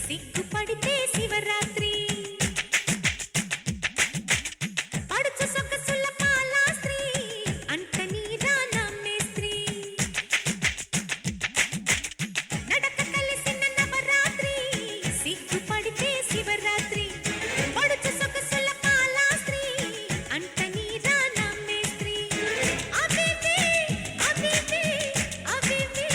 సిగ్గుపడితే శివరాత్రి పడుచు సొగసుల పాలాస్త్రీ అంట నీరాన మేస్త్రీ నడక కలిసిన నవరాత్రి సిగ్గుపడితే శివరాత్రి పడుచు సొగసుల పాలాస్త్రీ అంట నీరాన మేస్త్రీ అబిబి అబిబి అబిబి అబిబి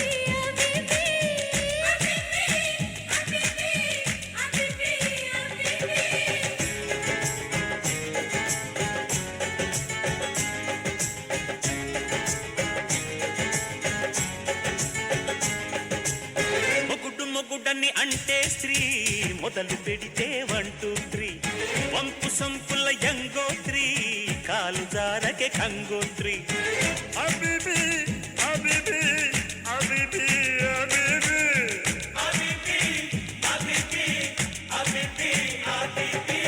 మొగుడని అంటే స్త్రీ మొదలు పెడితే 1 2 3 వంపు సంపుల యంగోత్రి కాలు జారకే కంగోత్రి అబిబి అబిబి అబిబి అబిబి అబిబి అబిబి అబిబి అబిబి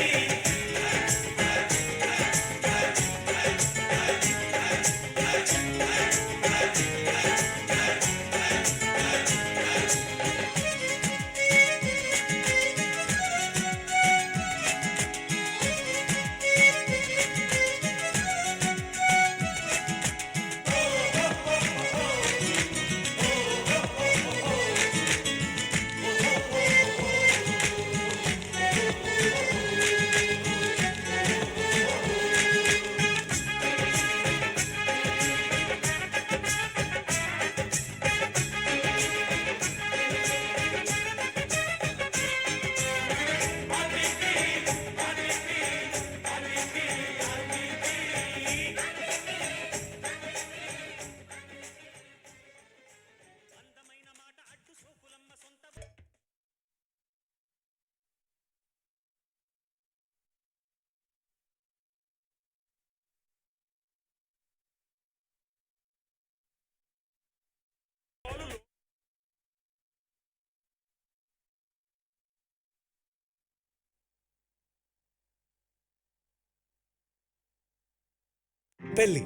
పెళ్ళి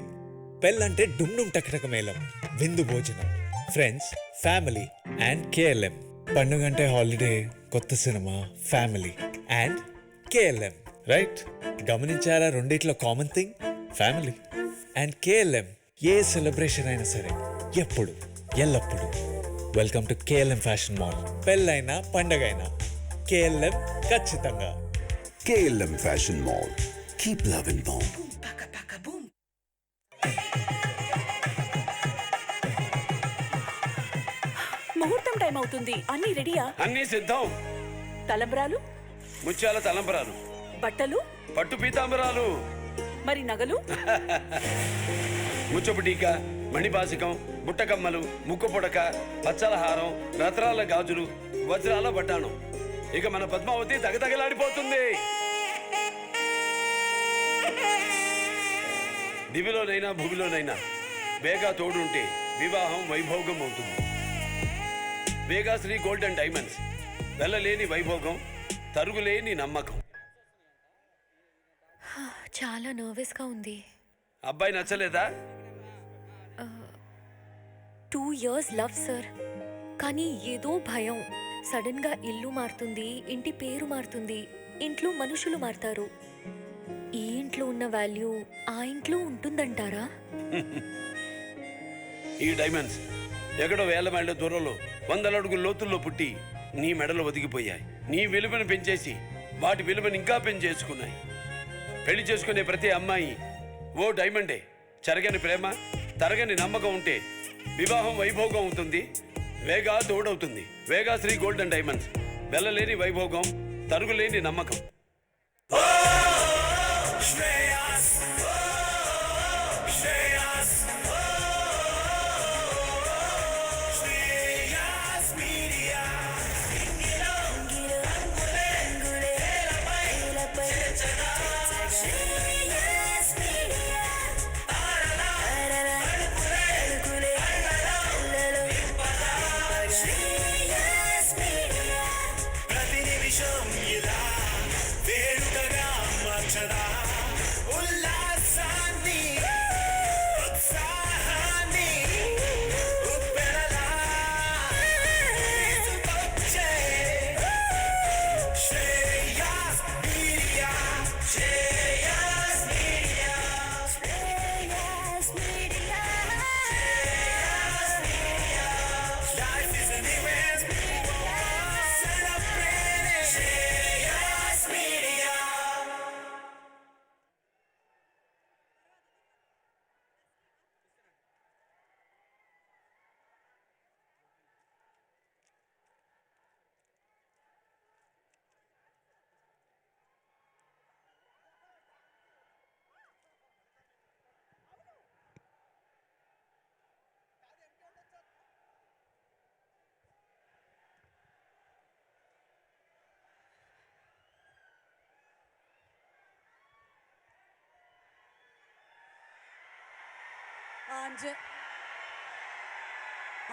పెళ్ళంటే డుమ్ టకటక మేళం, విందు భోజనం, ఫ్రెండ్స్, ఫ్యామిలీ అండ్ కేఎల్ఎం. పండుగంటే హాలిడే, కొత్త సినిమా, ఫ్యామిలీ అండ్ కేఎల్ఎం. రైట్? గమనించారా రెండిట్లో common thing? Family and KLM. ఏ సెలబ్రేషన్ అయినా సరే, ఎప్పుడు ఎల్లప్పుడు welcome to KLM fashion mall. పెళ్ళైనా పండగైనా కేఎల్ఎం ఖచ్చితంగా. KLM Fashion Mall. Keep loving more. ముహూర్తం టైం అవుతుంది. అన్ని రెడీయా? అన్ని సిద్ధం. తలంబ్రాలు, ముత్యాల తలంబరాలు, బట్టలు, పట్టు పీతాంబరాలు, మరి నగలు. ముచ్చపు టీక, మణిపాసికం, బుట్టకమ్మలు, ముక్కు పొడక, పచ్చల హారం, రత్నాల గాజులు, వజ్రాల బట్టాణం. ఇక మన పద్మావతి తగతగలాడిపోతుంది. దివిలోనైనా భూమిలోనైనా వేగా తోడుంటే వివాహం వైభోగం అవుతుంది. వేగా శ్రీ గోల్డ్ అండ్ డైమండ్స్. వెళ్ళలేని వైభోగం, తరుగులేని నమ్మకం. చాలా నర్వస్గా ఉంది. అబ్బాయి నచ్చలేదా? 2 years లవ్ సార్, కానీ ఏదో భయం. సడన్గా ఇల్లు మారుతుంది, ఇంటి పేరు మారుతుంది, ఇంట్లో మనుషులు మారుతారు. ఈ ఇంట్లో ఉన్న వాల్యూ ఆ ఇంట్లో ఉంటుందంటారా? ఈ డైమండ్స్ ఎక్కడో వేల మైళ్ళ దూరంలో 100 అడుగుల లోతుల్లో పుట్టి నీ మెడలో ఒదిగిపోయాయి. నీ విలువను పెంచేసి వాటి విలువను ఇంకా పెంచేసుకున్నాయి. పెళ్లి చేసుకునే ప్రతి అమ్మాయి ఓ డైమండే. చెరగని ప్రేమ, తరగని నమ్మకం ఉంటే వివాహం వైభోగం అవుతుంది, వేగా తోడవుతుంది. వేగా శ్రీ గోల్డ్ అండ్ డైమండ్స్. వెళ్ళలేని వైభోగం, తరుగులేని నమ్మకం.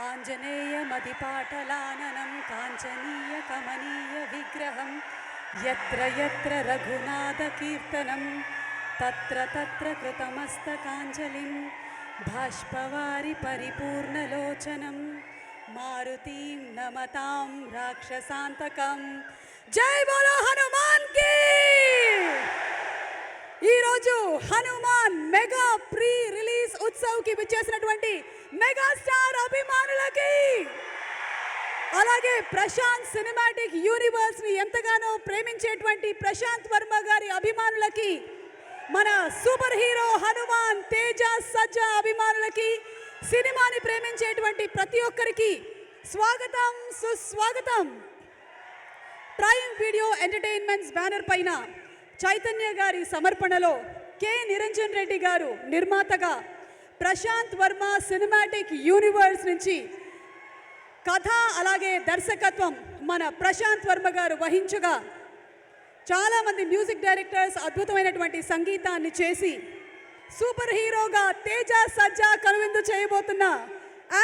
ఆంజనేయమదిపాటలాననం కాంచనీయ కమనీయ విగ్రహం యత్ర యత్ర రఘునాథకీర్తనం తత్ర తత్ర కృతమస్తకాంజలిం బాష్పవారి పరిపూర్ణలోచనం మారుతీం నమతాం రాక్షసాంతకం. జై బోలో హనుమాన్ కి. ఈరోజు Hanuman mega pre release Utsav కి విచ్చేసినటువంటి మెగాస్టార్ అభిమానులకి, అలాగే ప్రశాంత్ సినిమాటిక్ యూనివర్స్ ని ఎంతగానో ప్రేమించేటువంటి ప్రశాంత్ వర్మ గారి అభిమానులకి, మన సూపర్ హీరో హనుమాన్ తేజ సజ్జా అభిమానులకి, సినిమాని ప్రేమించేటువంటి ప్రతి ఒక్కరికి స్వాగతం, సుస్వాగతం. ప్రైమ్ వీడియో ఎంటర్టైన్మెంట్స్ బ్యానర్ పైన చైతన్య గారి సమర్పణలో కె నిరంజన్ రెడ్డి గారు నిర్మాతగా, ప్రశాంత్ వర్మ సినిమాటిక్ యూనివర్స్ నుంచి కథ అలాగే దర్శకత్వం మన ప్రశాంత్ వర్మ గారు వహించగా, చాలామంది మ్యూజిక్ డైరెక్టర్స్ అద్భుతమైనటువంటి సంగీతాన్ని చేసి సూపర్ హీరోగా తేజ సజ్జా కనువిందు చేయబోతున్న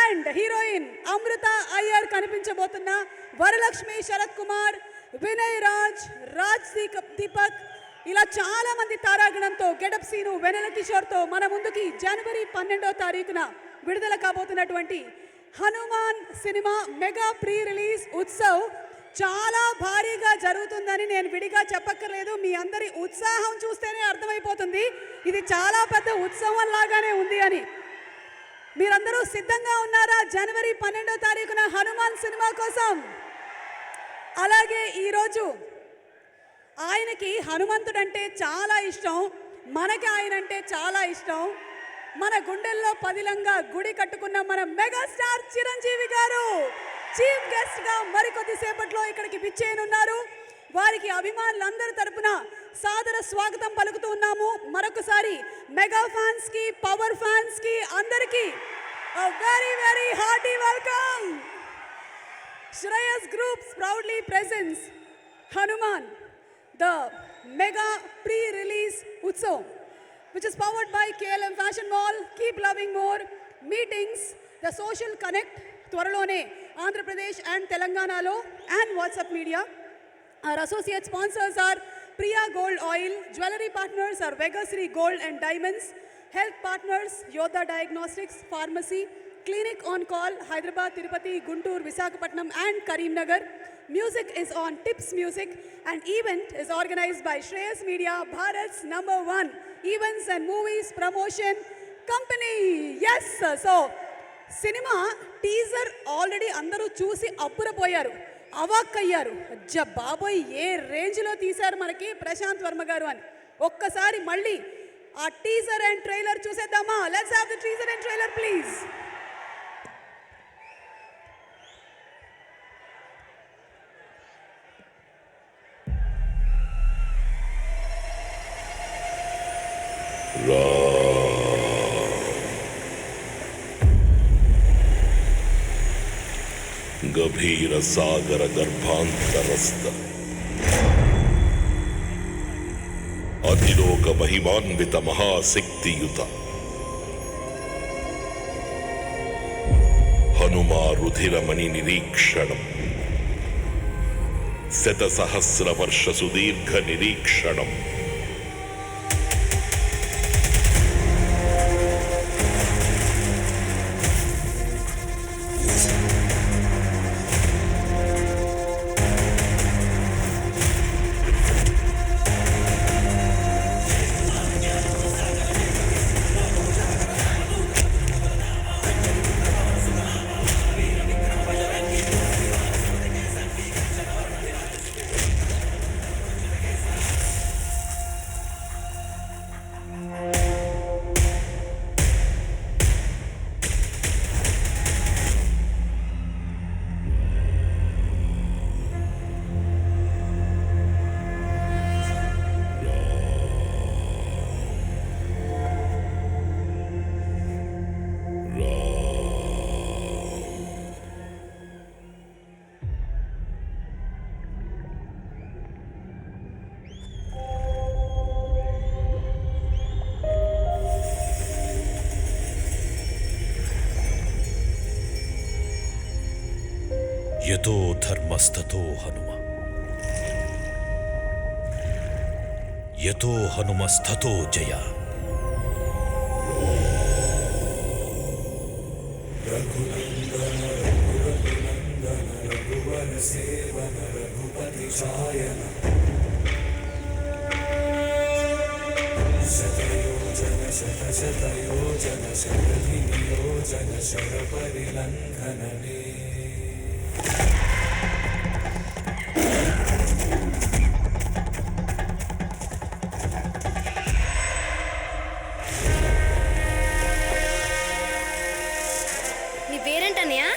అండ్ హీరోయిన్ అమృత అయ్యర్ కనిపించబోతున్న వరలక్ష్మి శరత్ కుమార్, వినయ్ రాజ్, రాజ్ దీపక్, ఇలా చాలా మంది తారాగణంతో గెటప్ సీను వెనెల కిషోర్తో మన ముందుకి జనవరి 12వ తారీఖున విడుదల కాబోతున్నటువంటి హనుమాన్ సినిమా మెగా ప్రీ రిలీజ్ ఉత్సవ్ చాలా భారీగా జరుగుతుందని నేను విడిగా చెప్పక్కర్లేదు. మీ అందరి ఉత్సాహం చూస్తేనే అర్థమైపోతుంది ఇది చాలా పెద్ద ఉత్సవం లాగానే ఉంది అని. మీరందరూ సిద్ధంగా ఉన్నారా జనవరి 12వ తారీఖున హనుమాన్ సినిమా కోసం? అలాగే ఈరోజు ఆయనకి హనుమంతుడంటే చాలా ఇష్టం, మనకి ఆయన అంటే చాలా ఇష్టం. మన గుండెల్లో పదిలంగా గుడి కట్టుకున్న మన మెగాస్టార్ చిరంజీవి గారు చీఫ్ గెస్ట్ గా మరికొద్ది సేపట్లో ఇక్కడికి విచ్చేయనున్నారు. వారికి అభిమానులందరి తరపున సాదర స్వాగతం పలుకుతూ ఉన్నాము. మరొకసారి మెగా ఫ్యాన్స్ కి, పవర్ ఫ్యాన్స్ కి అందరికీ very very hearty welcome. Shreyas groups proudly presents Hanuman, the mega pre-release Utsav, which is powered by KLM Fashion Mall, Keep Loving More, Meetings, The Social Connect, త్వరలోనే ఆంధ్రప్రదేశ్ అండ్ తెలంగాణలో, and WhatsApp Media. Our associate sponsors are Priya Gold Oil, jewelry partners are Vegasri Gold and Diamonds, health partners Yodha Diagnostics, Pharmacy, Clinic on Call, Hyderabad, Tirupati, Guntur, Visakhapatnam and Karimnagar. Music is on Tips Music, and event is organized by Shreyas Media, Bharat's #1 events and movies promotion company. Yes, sir. So, cinema teaser already అందరూ చూసి అబ్బురపోయారు, అవాక్కయ్యారు. అజ్జ బాబోయ్ ఏ రేంజ్లో తీశారు మనకి ప్రశాంత్ వర్మ గారు అని. ఒక్కసారి మళ్ళీ ఆ టీజర్ అండ్ ట్రైలర్ చూసేద్దామా? Let's have the teaser and trailer please. గభీర సాగర గర్భాంతరస్థ అతిలోక మహిమాన్విత మహాశక్తియుత హనుమా రుధిరమణి నిరీక్షణం శత సహస్ర వర్ష సుదీర్ఘ నిరీక్షణం యతో ధర్మస్తతో హనుమ, యతో హనుమస్తతో జయ. నీ పేరేంటన్నయ్యా?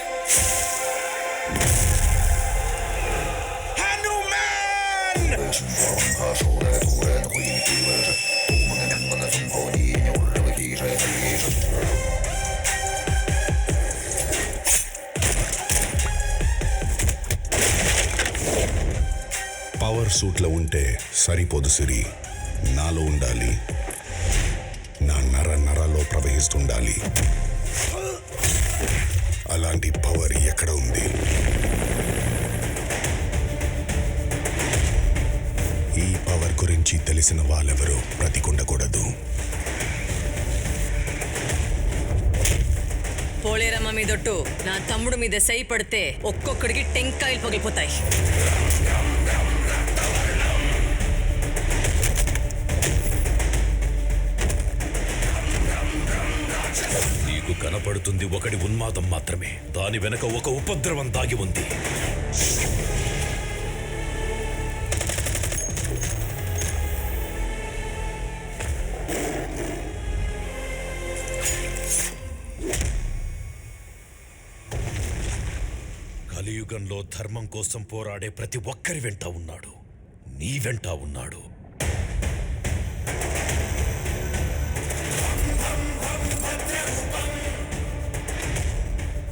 పవర్ సూట్లో ఉంటే సరిపోదు సిరి, నాలో ఉండాలి, నా నరాల్లో ప్రవహిస్తుండాలి. అలాంటి పవర్ ఎక్కడ ఉంది? ఈ పవర్ గురించి తెలిసిన వాళ్ళెవరూ బ్రతికుండకూడదు. పోలేరమ్మ మీదొట్టు నా తమ్ముడు మీద సై పడితే ఒక్కొక్కడికి టెంకాయలు పగిలిపోతాయి. నీకు కనపడుతుంది ఒకటి ఉన్మాదం మాత్రమే, దాని వెనక ఒక ఉపద్రవం దాగి ఉంది. కలియుగంలో ధర్మం కోసం పోరాడే ప్రతి ఒక్కరి వెంట ఉన్నాడు, నీ వెంట ఉన్నాడు.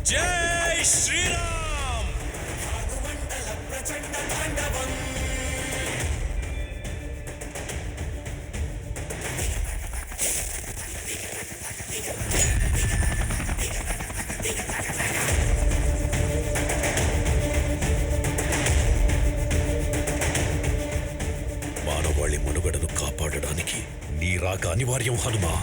జై శ్రీరామ్. మానవాళి మనుగడను కాపాడడానికి నీ రాక అనివార్యం హనుమా.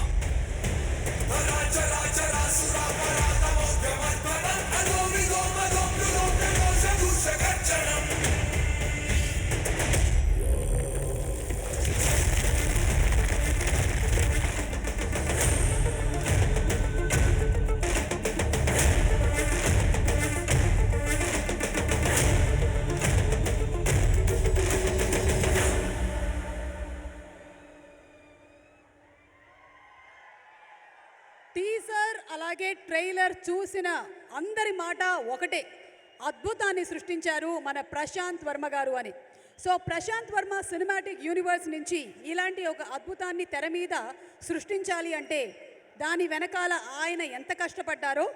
టీజర్ అలాగే ట్రైలర్ చూసిన అందరి మాట ఒకటే, అద్భుతాన్ని సృష్టించారు మన ప్రశాంత్ వర్మ గారు అని. So Prashanth Varma cinematic universe నుంచి ఇలాంటి ఒక అద్భుతాన్ని తెర మీద సృష్టించాలి అంటే దాని వెనకాల ఆయన ఎంత కష్టపడ్డారో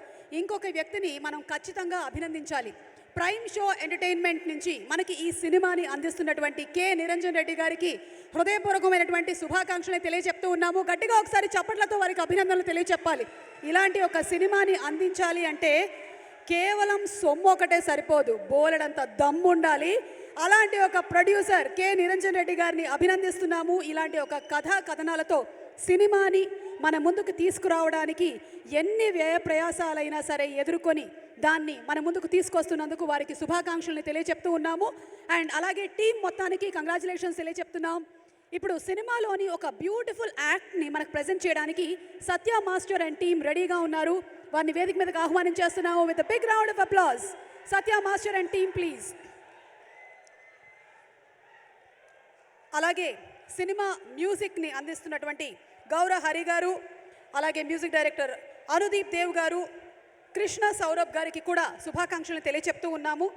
ఇంకొక వ్యక్తిని మనం ఖచ్చితంగా అభినందించాలి. ప్రైమ్ షో ఎంటర్టైన్మెంట్ నుంచి మనకి ఈ సినిమాని అందిస్తున్నటువంటి కె నిరంజన్ రెడ్డి గారికి హృదయపూర్వకమైనటువంటి శుభాకాంక్షలు తెలియజెప్తూ ఉన్నాము. గట్టిగా ఒకసారి చప్పట్లతో వారికి అభినందనలు తెలియజెప్పాలి. ఇలాంటి ఒక సినిమాని అందించాలి అంటే కేవలం సొమ్ము ఒకటే సరిపోదు, బోలెడంత దమ్ము ఉండాలి. అలాంటి ఒక ప్రొడ్యూసర్ కె నిరంజన్ రెడ్డి గారిని అభినందిస్తున్నాము. ఇలాంటి ఒక కథనాలతో సినిమాని మన ముందుకు తీసుకురావడానికి ఎన్ని వ్యయ ప్రయాసాలైనా సరే ఎదుర్కొని దాన్ని మన ముందుకు తీసుకొస్తున్నందుకు వారికి శుభాకాంక్షలను తెలియజెప్తూ ఉన్నాము. అండ్ అలాగే టీం మొత్తానికి కంగ్రాచులేషన్స్ తెలియజెప్తున్నాం. ఇప్పుడు సినిమాలోని ఒక బ్యూటిఫుల్ యాక్ట్ని మనకు ప్రజెంట్ చేయడానికి సత్య మాస్టర్ అండ్ టీం రెడీగా ఉన్నారు. వారిని వేదిక మీదకి ఆహ్వానించేస్తున్నాము with big round of applause. Satya master and team please. అలాగే సినిమా మ్యూజిక్ని అందిస్తున్నటువంటి గౌరవ్ హరి గారు, అలాగే మ్యూజిక్ డైరెక్టర్ అనుదీప్ దేవ్ గారు, కృష్ణ సౌరభ్ గారికి కూడా శుభాకాంక్షలు తెలియచెప్తూ ఉన్నాము.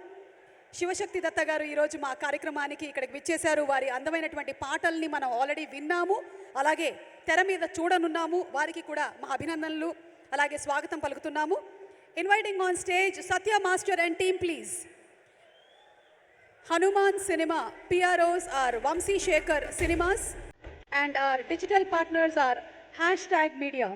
శివశక్తి దత్త గారు ఈరోజు మా కార్యక్రమానికి ఇక్కడికి విచ్చేశారు. వారి అందమైనటువంటి పాటల్ని మనం ఆల్రెడీ విన్నాము, అలాగే తెర మీద చూడనున్నాము. వారికి కూడా మా అభినందనలు అలాగే స్వాగతం పలుకుతున్నాము. Inviting on stage Satya master and team please. Hanuman Cinema PROs are Vamsi Shekhar Cinemas and our digital partners are #media.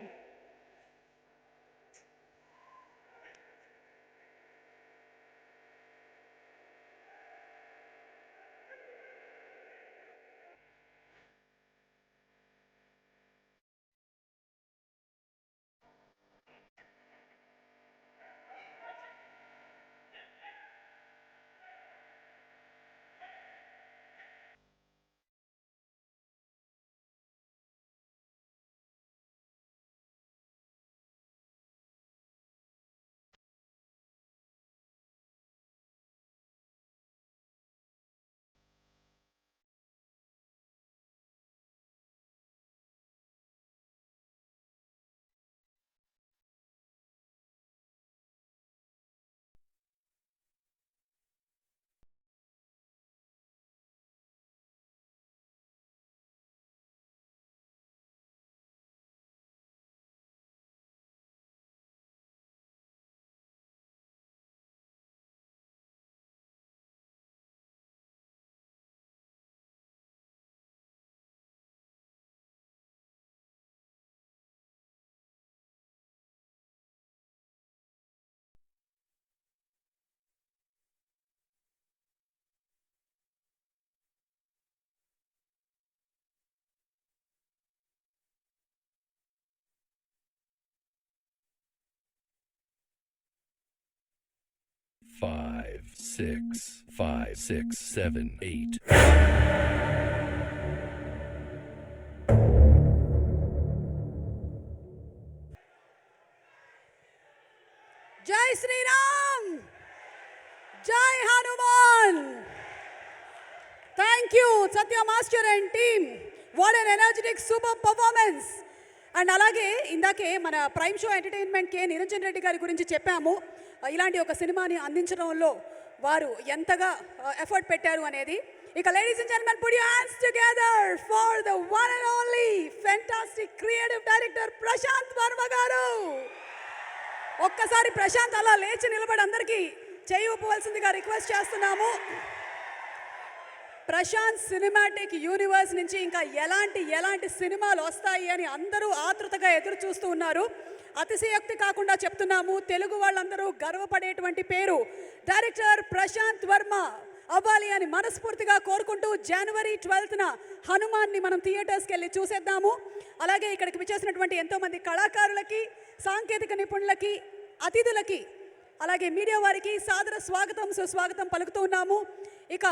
5, 6, 5, 6, 7, 8. జై Shriram, Jai Hanuman. Thank you Satya master and team. What an energetic super performance. And అలాగే ఇందాకే మన prime show ఎంటర్టైన్మెంట్కే Niranjan Reddy గారి గురించి చెప్పాము. ఇలాంటి ఒక సినిమాని అందించడంలో వారు ఎంతగా ఎఫర్ట్ పెట్టారు అనేది. ఇక ladies and gentlemen, put your hands together for the one and only fantastic creative director Prashanth Varma గారు. ఒక్కసారి ప్రశాంత్ అలా లేచి నిలబడి అందరికీ చేయి ఊపవలసిందిగా రిక్వెస్ట్ చేస్తున్నాము. ప్రశాంత్ సినిమాటిక్ యూనివర్స్ నుంచి ఇంకా ఎలాంటి సినిమాలు వస్తాయి అని అందరూ ఆతృతగా ఎదురు చూస్తూ ఉన్నారు. అతిశయోక్తి కాకుండా చెప్తున్నాము, తెలుగు వాళ్ళందరూ గర్వపడేటువంటి పేరు డైరెక్టర్ ప్రశాంత్ వర్మ అవ్వాలి అని మనస్ఫూర్తిగా కోరుకుంటూ జనవరి 12న హనుమాన్ని మనం థియేటర్స్కి వెళ్ళి చూసేద్దాము. అలాగే ఇక్కడికి విచ్చేసినటువంటి ఎంతోమంది కళాకారులకి, సాంకేతిక నిపుణులకి, అతిథులకి, అలాగే మీడియా వారికి సాదర స్వాగతం సుస్వాగతం పలుకుతూ ఉన్నాము. ఇక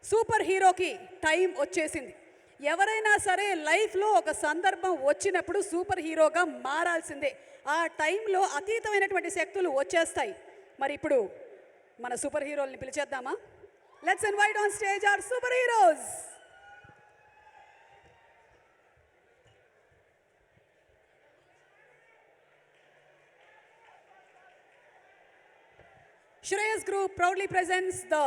సూపర్ హీరోకి టైం వచ్చేసింది. ఎవరైనా సరే లైఫ్లో ఒక సందర్భం వచ్చినప్పుడు సూపర్ హీరోగా మారాల్సిందే. ఆ టైంలో అతీతమైనటువంటి శక్తులు వచ్చేస్తాయి. మరి ఇప్పుడు మన సూపర్ హీరోల్ని పిలిచేద్దామా? Let's invite on stage our super heroes. Shreyas Group proudly presents the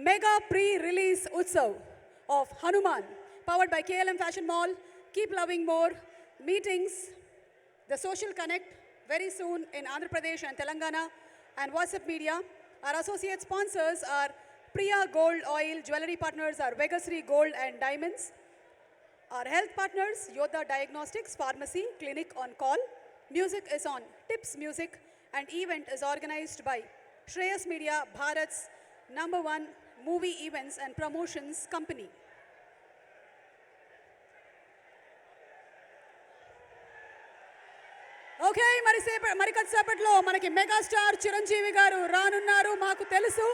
Mega Pre-Release Utsav of Hanuman, powered by KLM Fashion Mall. Keep loving more. Meetings, the social connect very soon in Andhra Pradesh and Telangana, and WhatsApp Media. Our associate sponsors are Priya Gold Oil. Jewelry partners are Vegasri Gold and Diamonds. Our health partners, Yoda Diagnostics, Pharmacy, Clinic on Call. Music is on Tips Music, and event is organized by Shreyas Media, Bharat's #1 movie events and promotions company. Okay, మరి కాసేపట్లో మనకి megastar Chiranjeevi garu రానున్నారు. మాకు తెలుసు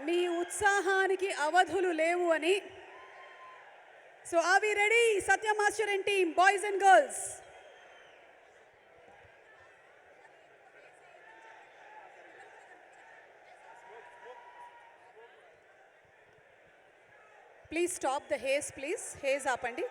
మీ ఉత్సాహానికి అవధులు లేవు అని. So are we ready? Satya master and team, boys and girls. Please stop the haze, please haze ఆపండి.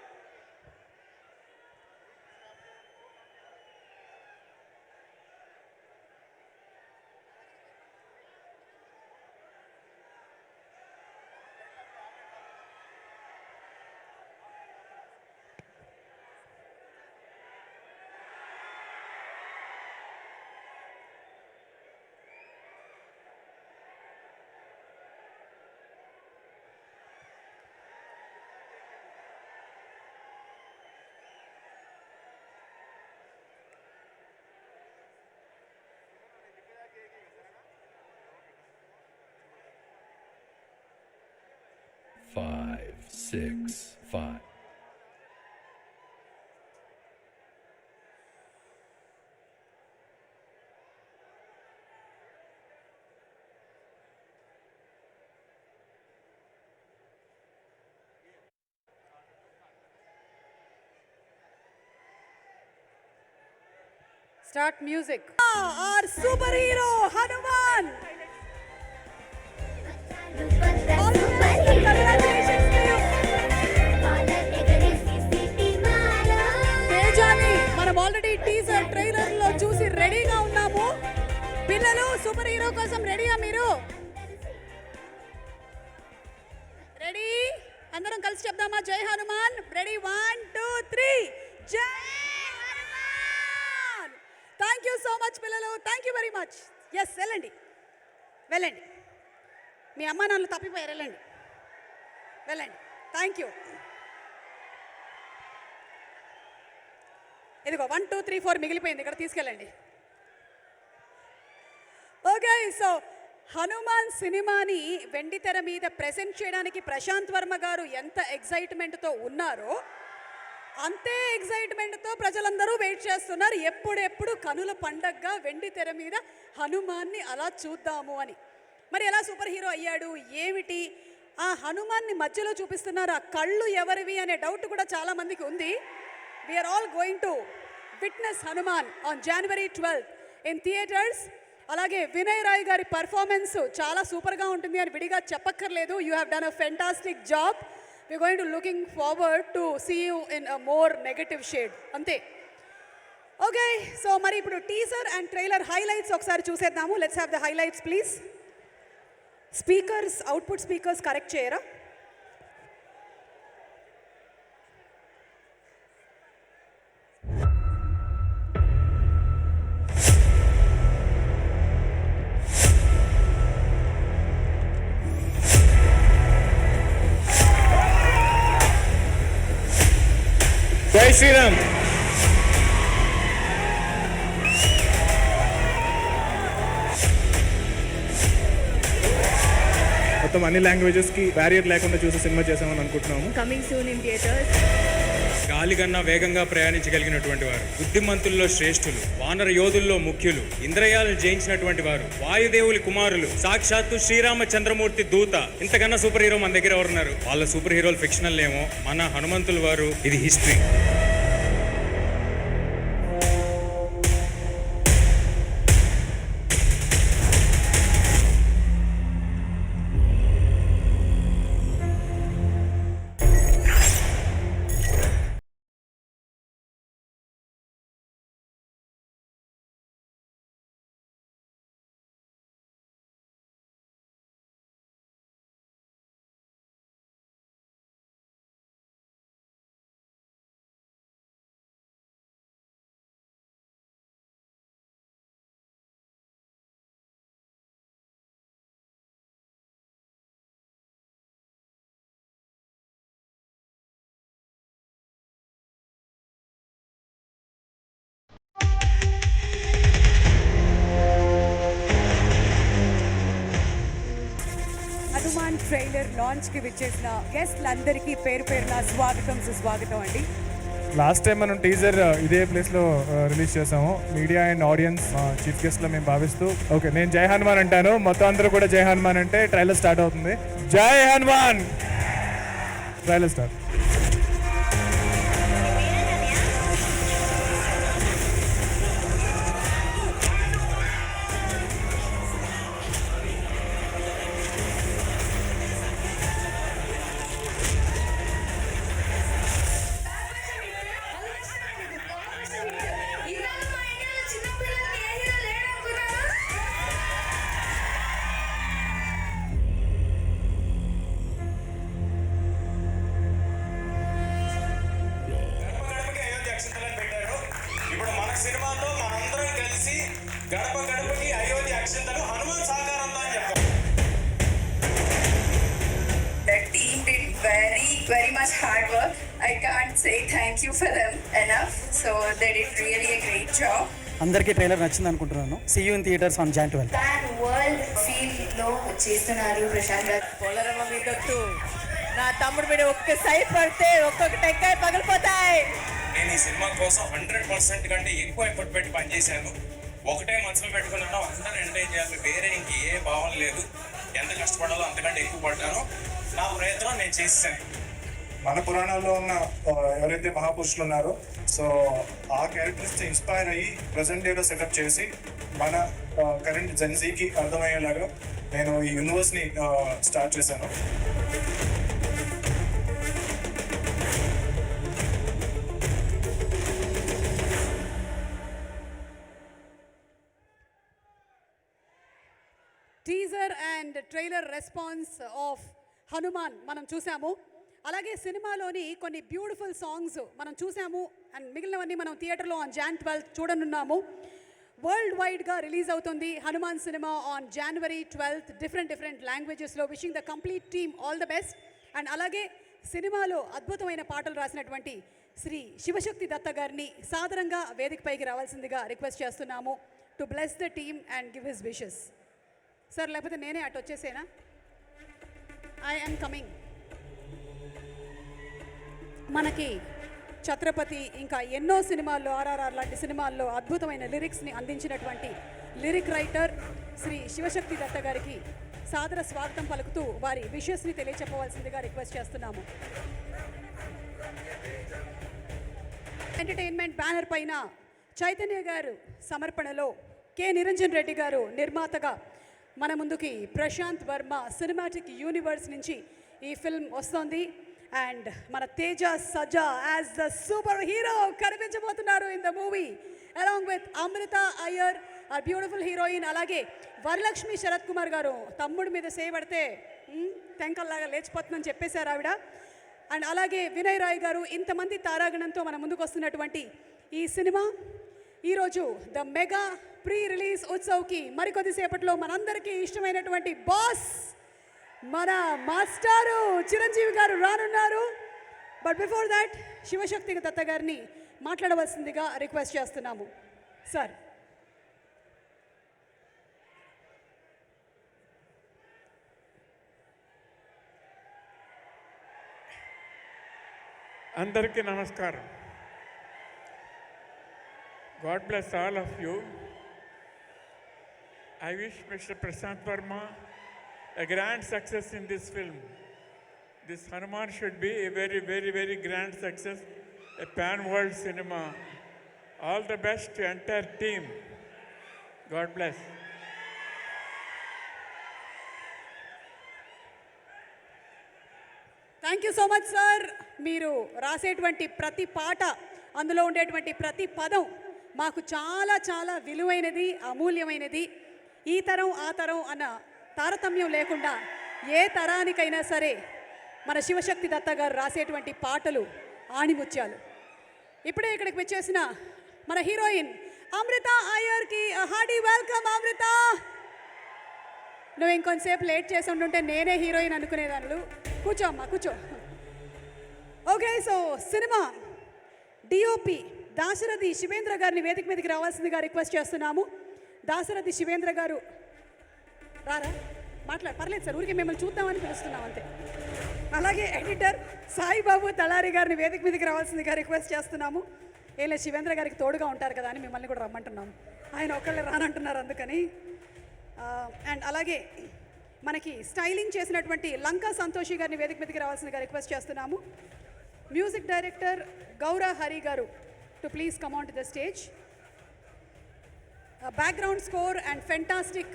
Five, 6, 5. Start music. Our superhero Hanuman. Congratulations to you. తేజాని మనం ఆల్రెడీ టీజర్ ట్రైలర్ లో చూసి రెడీగా ఉన్నాము. పిల్లలు సూపర్ హీరో కోసం రెడీయా మీరు? రెడీ? అందరం కలిసి చెప్దామా? జై హనుమాన్. రెడీ? 1 2 3 జై Hanuman. Thank you so much పిల్లలు, thank you very much. Yes, వెళ్ళండి వెళ్ళండి, మీ అమ్మ నాన్నలు తప్పిపోయారు, వెళ్ళండి వెళ్ళండి. Thank you. ఇదిగో 1 2 3 4 మిగిలిపోయింది, ఇక్కడ తీసుకెళ్ళండి. ఓకే, సో హనుమాన్ సినిమాని వెండితెర మీద ప్రెజెంట్ చేయడానికి ప్రశాంత్ వర్మ గారు ఎంత ఎక్సైట్మెంట్తో ఉన్నారో అంతే ఎక్సైట్మెంట్తో ప్రజలందరూ వెయిట్ చేస్తున్నారు ఎప్పుడెప్పుడు కనుల పండగగా వెండి తెర మీద హనుమాన్ని అలా చూద్దాము అని. మరి ఎలా సూపర్ హీరో అయ్యాడు ఏమిటి, ఆ హనుమాన్ని మధ్యలో చూపిస్తున్నారు, ఆ కళ్ళు ఎవరివి అనే డౌట్ కూడా చాలా మందికి ఉంది. We are all going to witness Hanuman on January 12th in theatres. అలాగే వినయ్ రాయ్ గారి పర్ఫార్మెన్స్ చాలా సూపర్గా ఉంటుంది అని విడిగా చెప్పక్కర్లేదు. You have done a fantastic job. We are going to looking forward to see you in a more negative shade అంతే. ఓకే, సో మరి ఇప్పుడు టీజర్ అండ్ ట్రైలర్ హైలైట్స్ ఒకసారి చూసేద్దాము. Let's have the highlights please. Speakers, output speakers correct చేయరా? జై శ్రీరామ్. మొత్తం అన్ని లాంగ్వేజెస్కి barrier లేకుండా చూసే సినిమా చేసామని అనుకుంటున్నాము. Coming soon in theatres. గాలి కన్నా వేగంగా ప్రయాణించగలిగినటువంటి వారు, బుద్ధిమంతుల్లో శ్రేష్ఠులు, వానర యోధుల్లో ముఖ్యులు, ఇంద్రయాలను జయించినటువంటి వారు, వాయుదేవులి కుమారులు, సాక్షాత్తు శ్రీరామచంద్రమూర్తి దూత. ఇంతకన్నా సూపర్ హీరో మన దగ్గర ఎవరున్నారు? వాళ్ళ సూపర్ హీరోలు ఫిక్షనల్ ఏమో, మన హనుమంతులు వారు ఇది హిస్టరీ. హనుమాన్ ట్రైలర్ లాంచ్కి విచ్చేసిన గెస్ట్లందరికీ పేరు పేరున స్వాగతం సుస్వాగతం అండి. లాస్ట్ టైం మనం టీజర్ ఇదే ప్లేస్లో రిలీజ్ చేసాము. మీడియా అండ్ ఆడియన్స్ చీఫ్ గెస్ట్లో మేము భావిస్తూ ఓకే నేను జై హనుమాన్ అంటాను, మొత్తం అందరూ కూడా జై హనుమాన్ అంటే ట్రైలర్ స్టార్ట్ అవుతుంది. జై హనుమాన్. Trailer start. ఇప్పుడు మన సినిమాతో మనందరం కలిసి గడప గడపకి అయోధ్య అక్షంతలు హనుమాన్ సాకారంతో అని చెప్తాం. The team did very much hard work. I can't say thank you for them enough. So they did really a great job. అందరికీ ట్రైలర్ నచ్చింది అనుకుంటున్నాను. See you in theaters on Jan 12. Fan world feel లో చేస్తున్నారు ప్రశాంత్ గారు. పోలరమ్మ మీదొట్టు నా తమ్ముడు మీద ఒక్క సైడ్ పడితే ఒక్కొక్క టెక్కాయ పగిలిపోతాయి. నేను ఈ సినిమా కోసం 100% కంటే ఎక్కువ ఎఫర్ట్ పెట్టి పనిచేశాను. ఒకటే మనసులో పెట్టుకున్నాను, అందరూ ఎంజాయ్ చేయాలి, వేరే ఇంక ఏ భావన లేదు. ఎంత కష్టపడాలో అంతకంటే ఎక్కువ పడ్డాను. నా ప్రయత్నం నేను చేశాను. మన పురాణాల్లో ఉన్న ఎవరైతే మహాపురుషులు ఉన్నారో సో ఆ క్యారెక్టర్స్ ఇన్స్పైర్ అయ్యి ప్రజెంట్ డేలో సెటప్ చేసి మన కరెంట్ జెన్జీకి అర్థమయ్యేలాగా నేను ఈ యూనివర్స్ని స్టార్ట్ చేశాను. Teaser and trailer response of Hanuman మనం చూసాము. అలాగే సినిమాలోని కొన్ని బ్యూటిఫుల్ సాంగ్స్ మనం చూసాము అండ్ మిగిలినవన్నీ మనం థియేటర్లో ఆన్ Jan 12 చూడనున్నాము. వరల్డ్ వైడ్గా రిలీజ్ అవుతుంది హనుమాన్ సినిమా ఆన్ January 12 డిఫరెంట్ లాంగ్వేజెస్లో. Wishing the complete team all the best. And అలాగే సినిమాలో అద్భుతమైన పాటలు రాసినటువంటి శ్రీ శివశక్తి దత్త గారిని సాదరంగా వేదికపైకి రావాల్సిందిగా రిక్వెస్ట్ చేస్తున్నాము to bless the team and give his wishes. Sir లేకపోతే నేనే అటు వచ్చేసేనా? I am coming. మనకి ఛత్రపతి ఇంకా ఎన్నో సినిమాల్లో ఆర్ఆర్ఆర్ లాంటి సినిమాల్లో అద్భుతమైన లిరిక్స్ని అందించినటువంటి లిరిక్ రైటర్ శ్రీ శివశక్తి దత్త గారికి సాదర స్వాగతం పలుకుతూ వారి విషెస్ని తెలియచెప్పవలసిందిగా రిక్వెస్ట్ చేస్తున్నాము. ఎంటర్టైన్మెంట్ బ్యానర్ పైన చైతన్య గారు సమర్పణలో కె నిరంజన్ రెడ్డి గారు నిర్మాతగా మన ముందుకి ప్రశాంత్ వర్మ సినిమాటిక్ యూనివర్స్ నుంచి ఈ ఫిల్మ్ వస్తోంది. అండ్ మన Teja Sajja as the super hero కనిపించబోతున్నారు in the movie along with Amritha Aiyer a beautiful heroine. అలాగే వరలక్ష్మి శరత్ కుమార్ గారు తమ్ముడి మీద సేయబడితే తెంకల్లాగా లేచిపోతుందని చెప్పేశారు ఆవిడ. అండ్ అలాగే వినయ్ రాయ్ గారు, ఇంతమంది తారాగణంతో మన ముందుకు వస్తున్నటువంటి ఈ సినిమా ఈరోజు ద మెగా ప్రీ రిలీజ్ ఉత్సవ్కి మరికొద్దిసేపట్లో మనందరికీ ఇష్టమైనటువంటి బాస్ మన మాస్టారు చిరంజీవి గారు రానున్నారు. But before that Shivashakti Datta గారిని మాట్లాడవలసిందిగా రిక్వెస్ట్ చేస్తున్నాము. సార్. అందరికీ నమస్కారం. God bless all of you. I wish Mr. Prashant Verma a grand success in this film. This Hanuman should be a very, very, very grand success, a pan-world cinema. All the best to entire team. God bless. Thank you so much sir. మీరు రాసేటువంటి ప్రతి పాట, అందులో ఉండేటువంటి ప్రతి పదం మాకు చాలా చాలా విలువైనది, అమూల్యమైనది. ఈ తరం ఆ తరం అన్న తారతమ్యం లేకుండా ఏ తరానికైనా సరే మన శివశక్తి దత్త గారు రాసేటువంటి పాటలు ఆణిముత్యాలు. ఇప్పుడే ఇక్కడికి వచ్చేసిన మన హీరోయిన్ అమృత అయ్యర్కి హార్డీ వెల్కమ్. అమృత, నువ్వు ఇంకొంతసేపు లేట్ చేసి ఉంటుంటే నేనే హీరోయిన్ అనుకునేదాన్ని. కూర్చో అమ్మా, కూర్చో. Okay, so cinema DOP Dasarathi Sivendra గారిని వేదిక మీదకి రావాల్సిందిగా రిక్వెస్ట్ చేస్తున్నాము. దాశరథి శివేంద్ర గారు రారా, మాట్లాడు, పర్లేదు సార్, ఊరికి మిమ్మల్ని చూద్దామని పిలుస్తున్నాం అంతే. అలాగే ఎడిటర్ సాయిబాబు తలారి గారిని వేదిక మీదకి రావాల్సిందిగా రిక్వెస్ట్ చేస్తున్నాము. ఏలే శివేంద్ర గారికి తోడుగా ఉంటారు కదా అని మిమ్మల్ని కూడా రమ్మంటున్నాము. ఆయన ఒకళ్ళే రానంటున్నారు అందుకని. అండ్ అలాగే మనకి స్టైలింగ్ చేసినటువంటి లంకా సంతోషి గారిని వేదిక మీదకి రావాల్సిందిగా రిక్వెస్ట్ చేస్తున్నాము. మ్యూజిక్ డైరెక్టర్ గౌర హరి గారు to please come on to the stage. Background score and fantastic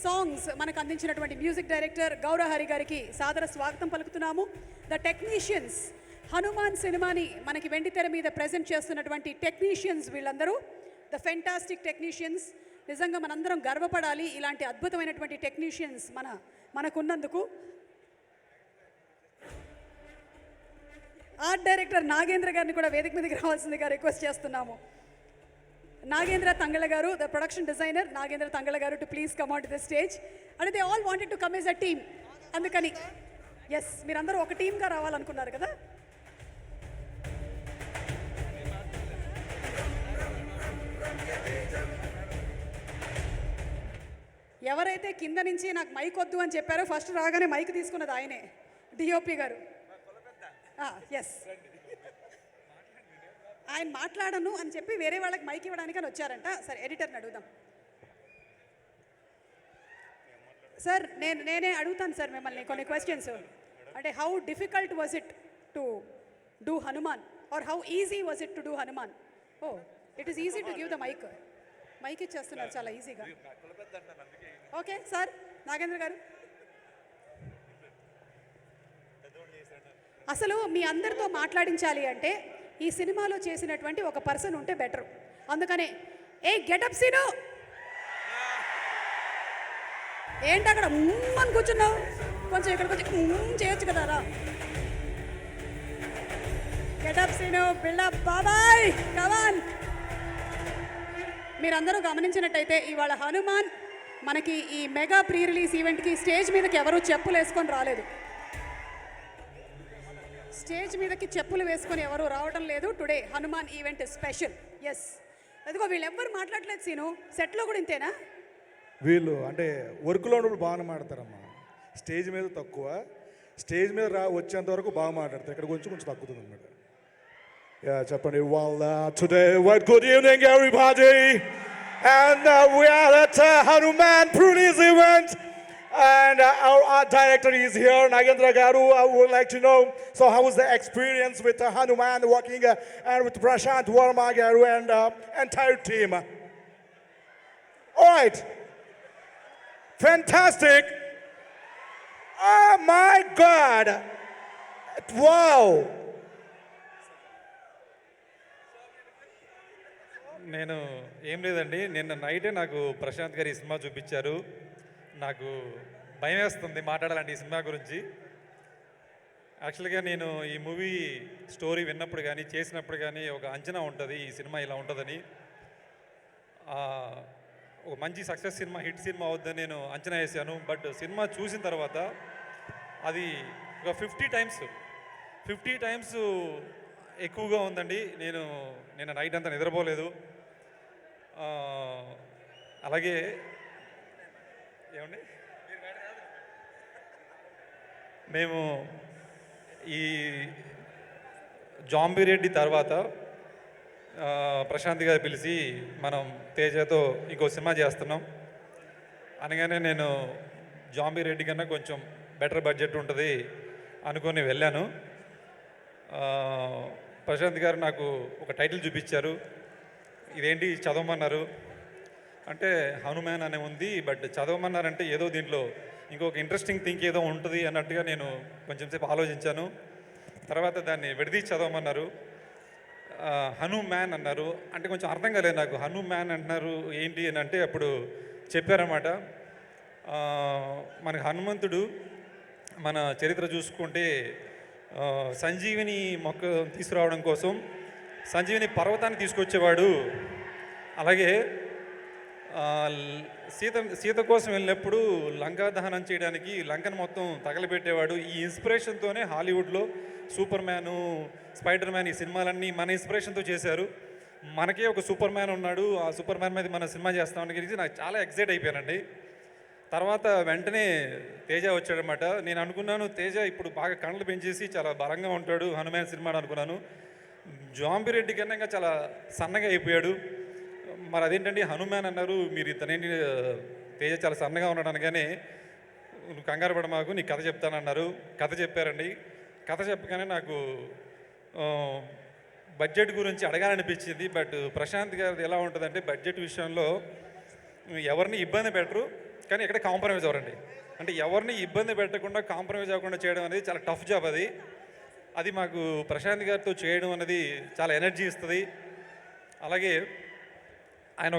songs మనకు అందించినటువంటి మ్యూజిక్ డైరెక్టర్ గౌర హరి గారికి సాదర స్వాగతం పలుకుతున్నాము. ద టెక్నీషియన్స్, హనుమాన్ సినిమాని మనకి వెండితెర మీద ప్రజెంట్ చేస్తున్నటువంటి టెక్నీషియన్స్, వీళ్ళందరూ ద ఫెంటాస్టిక్ టెక్నీషియన్స్. నిజంగా మనందరం గర్వపడాలి ఇలాంటి అద్భుతమైనటువంటి టెక్నీషియన్స్ మనకున్నందుకు. ఆర్ట్ డైరెక్టర్ నాగేంద్ర గారిని కూడా వేదిక మీదకి రావాల్సిందిగా రిక్వెస్ట్ చేస్తున్నాము. నాగేంద్ర తంగళ గారు, the production designer Nagendra Thangella గారు, to please come on to the stage. And they all wanted to come yes a team. అందుకని ఎస్, మీరందరూ ఒక టీమ్గా రావాలనుకున్నారు కదా. ఎవరైతే కింద నుంచి నాకు మైక్ వద్దు అని చెప్పారో ఫస్ట్ రాగానే మైక్ తీసుకున్నది ఆయనే, డిఓపి గారు. ఎస్, ఆయన మాట్లాడను అని చెప్పి వేరే వాళ్ళకి మైక్ ఇవ్వడానికి అని వచ్చారంట. సరే, ఎడిటర్ని అడుగుదాం. సార్, నేనే అడుగుతాను సార్ మిమ్మల్ని కొన్ని క్వశ్చన్స్. అంటే how difficult was it to do Hanuman, or how easy was it to do Hanuman? Oh, it is easy to give the mic. Mic ఇచ్చేస్తున్నారు చాలా ఈజీగా. ఓకే సార్, నాగేంద్ర గారు, అసలు మీ అందరితో మాట్లాడించాలి అంటే ఈ సినిమాలో చేసినటువంటి ఒక పర్సన్ ఉంటే బెటర్. అందుకనే ఏ గెటప్ సీను, ఏంటి అక్కడ అని కూర్చున్నావు? కొంచెం ఇక్కడికి వచ్చి చేయొచ్చు కదా. రా, గెటప్ సీను, బిల్డప్ బాబాయ్, కమాన్. మీరందరూ గమనించినట్టయితే ఇవాళ హనుమాన్ మనకి ఈ మెగా ప్రీ రిలీజ్ ఈవెంట్కి స్టేజ్ మీదకి ఎవరూ చెప్పులు వేసుకొని రాలేదు. స్టేజ్ మీదకి చెప్పులు వేసుకొని ఎవరు రావడం లేదు. Today Hanuman event special. Yes, అదిగో వీళ్ళు ఎవ్వరు మాట్లాడలేదు సీను. సెట్లో కూడా ఇంతేనా? వీళ్ళు అంటే వర్క్లో ఉన్నప్పుడు బాగా మాడతారమ్మా, స్టేజ్ మీద తక్కువ. స్టేజ్ మీద వచ్చేంత వరకు బాగా మాట్లాడతారు, ఇక్కడ కొంచెం తగ్గుతుంది అన్నమాట. Yeah, Chapani. Well, today, what good evening, everybody. And we are at Hanuman Pruni's event. And our art director is here, Nagendra Garu. I would like to know, so how was the experience with Hanuman working and with Prashant Verma Garu and entire team? All right. Fantastic. Oh my God. Wow. నేను ఏం లేదండి, నిన్న నైటే నాకు ప్రశాంత్ గారు ఈ cinema చూపించారు. నాకు భయం వేస్తుంది మాట్లాడాలంటే ఈ సినిమా గురించి. యాక్చువల్గా నేను ఈ మూవీ స్టోరీ విన్నప్పుడు కానీ చేసినప్పుడు కానీ ఒక అంచనా ఉంటుంది, ఈ సినిమా ఇలా ఉంటుందని. ఒక మంచి సక్సెస్ సినిమా, హిట్ సినిమా అవుద్దని నేను అంచనా వేసాను. బట్ సినిమా చూసిన తర్వాత అది ఒక 50 టైమ్స్ ఎక్కువగా ఉందండి. నేను నైట్ అంతా నిద్రపోలేదు. అలాగే ఏమండి, మేము ఈ జాంబిరెడ్డి తర్వాత ప్రశాంత్ గారు పిలిచి మనం తేజతో ఇంకో సినిమా చేస్తున్నాం అనగానే నేను జాంబిరెడ్డి కన్నా కొంచెం బెటర్ బడ్జెట్ ఉంటుంది అనుకొని వెళ్ళాను. ప్రశాంత్ గారు నాకు ఒక టైటిల్ చూపించారు. ఇదేంటి చదవమన్నారు అంటే హనుమాన్ అనే ఉంది, బట్ చదవమన్నారంటే ఏదో దీంట్లో ఇంకొక ఇంట్రెస్టింగ్ థింక్ ఏదో ఉంటుంది అన్నట్టుగా నేను కొంచెం సేపు ఆలోచించాను. తర్వాత దాన్ని విడదీసి చదవమన్నారు. హనుమాన్ అన్నారు అంటే కొంచెం అర్థం కాలేదు నాకు. హనుమాన్ అంటున్నారు ఏంటి అని అంటే అప్పుడు చెప్పారన్నమాట. మనకి హనుమంతుడు మన చరిత్ర చూసుకుంటే సంజీవిని మొక్క తీసుకురావడం కోసం సంజీవిని పర్వతాన్ని తీసుకొచ్చేవాడు. అలాగే సీత కోసం వెళ్ళినప్పుడు లంకా దహనం చేయడానికి లంకను మొత్తం తగలబెట్టేవాడు. ఈ ఇన్స్పిరేషన్తోనే హాలీవుడ్లో సూపర్ మ్యాను, స్పైడర్ మ్యాన్ ఈ సినిమాలన్నీ మన ఇన్స్పిరేషన్తో చేశారు. మనకే ఒక సూపర్ మ్యాన్ ఉన్నాడు, ఆ సూపర్ మ్యాన్ మీద మన సినిమా చేస్తామని గురించి నాకు చాలా ఎక్సైట్ అయిపోయానండి. తర్వాత వెంటనే తేజ వచ్చాడనమాట. నేను అనుకున్నాను తేజ ఇప్పుడు బాగా కళ్ళు పెంచేసి చాలా బలంగా ఉంటాడు హనుమాన్ సినిమా అనుకున్నాను. జాంబిరెడ్డి కన్నా ఇంకా చాలా సన్నగా అయిపోయాడు. మరి అదేంటండి హనుమాన్ అన్నారు, మీరు ఇతనేంటి తేజ చాలా సన్నగా ఉన్నాడు అనగానే నువ్వు కంగారు పడ మాకు, నీ కథ చెప్తానన్నారు. కథ చెప్పారండి. కథ చెప్పగానే నాకు బడ్జెట్ గురించి అడగాలనిపించింది. బట్ ప్రశాంత్ గారిది ఎలా ఉంటుందంటే బడ్జెట్ విషయంలో ఎవరిని ఇబ్బంది పెట్టరు, కానీ ఎక్కడ కాంప్రమైజ్ అవ్వరండి. అంటే ఎవరిని ఇబ్బంది పెట్టకుండా కాంప్రమైజ్ అవ్వకుండా చేయడం అనేది చాలా టఫ్ జాబ్. అది మాకు ప్రశాంత్ గారితో చేయడం అనేది చాలా ఎనర్జీ ఇస్తుంది. అలాగే ఆయన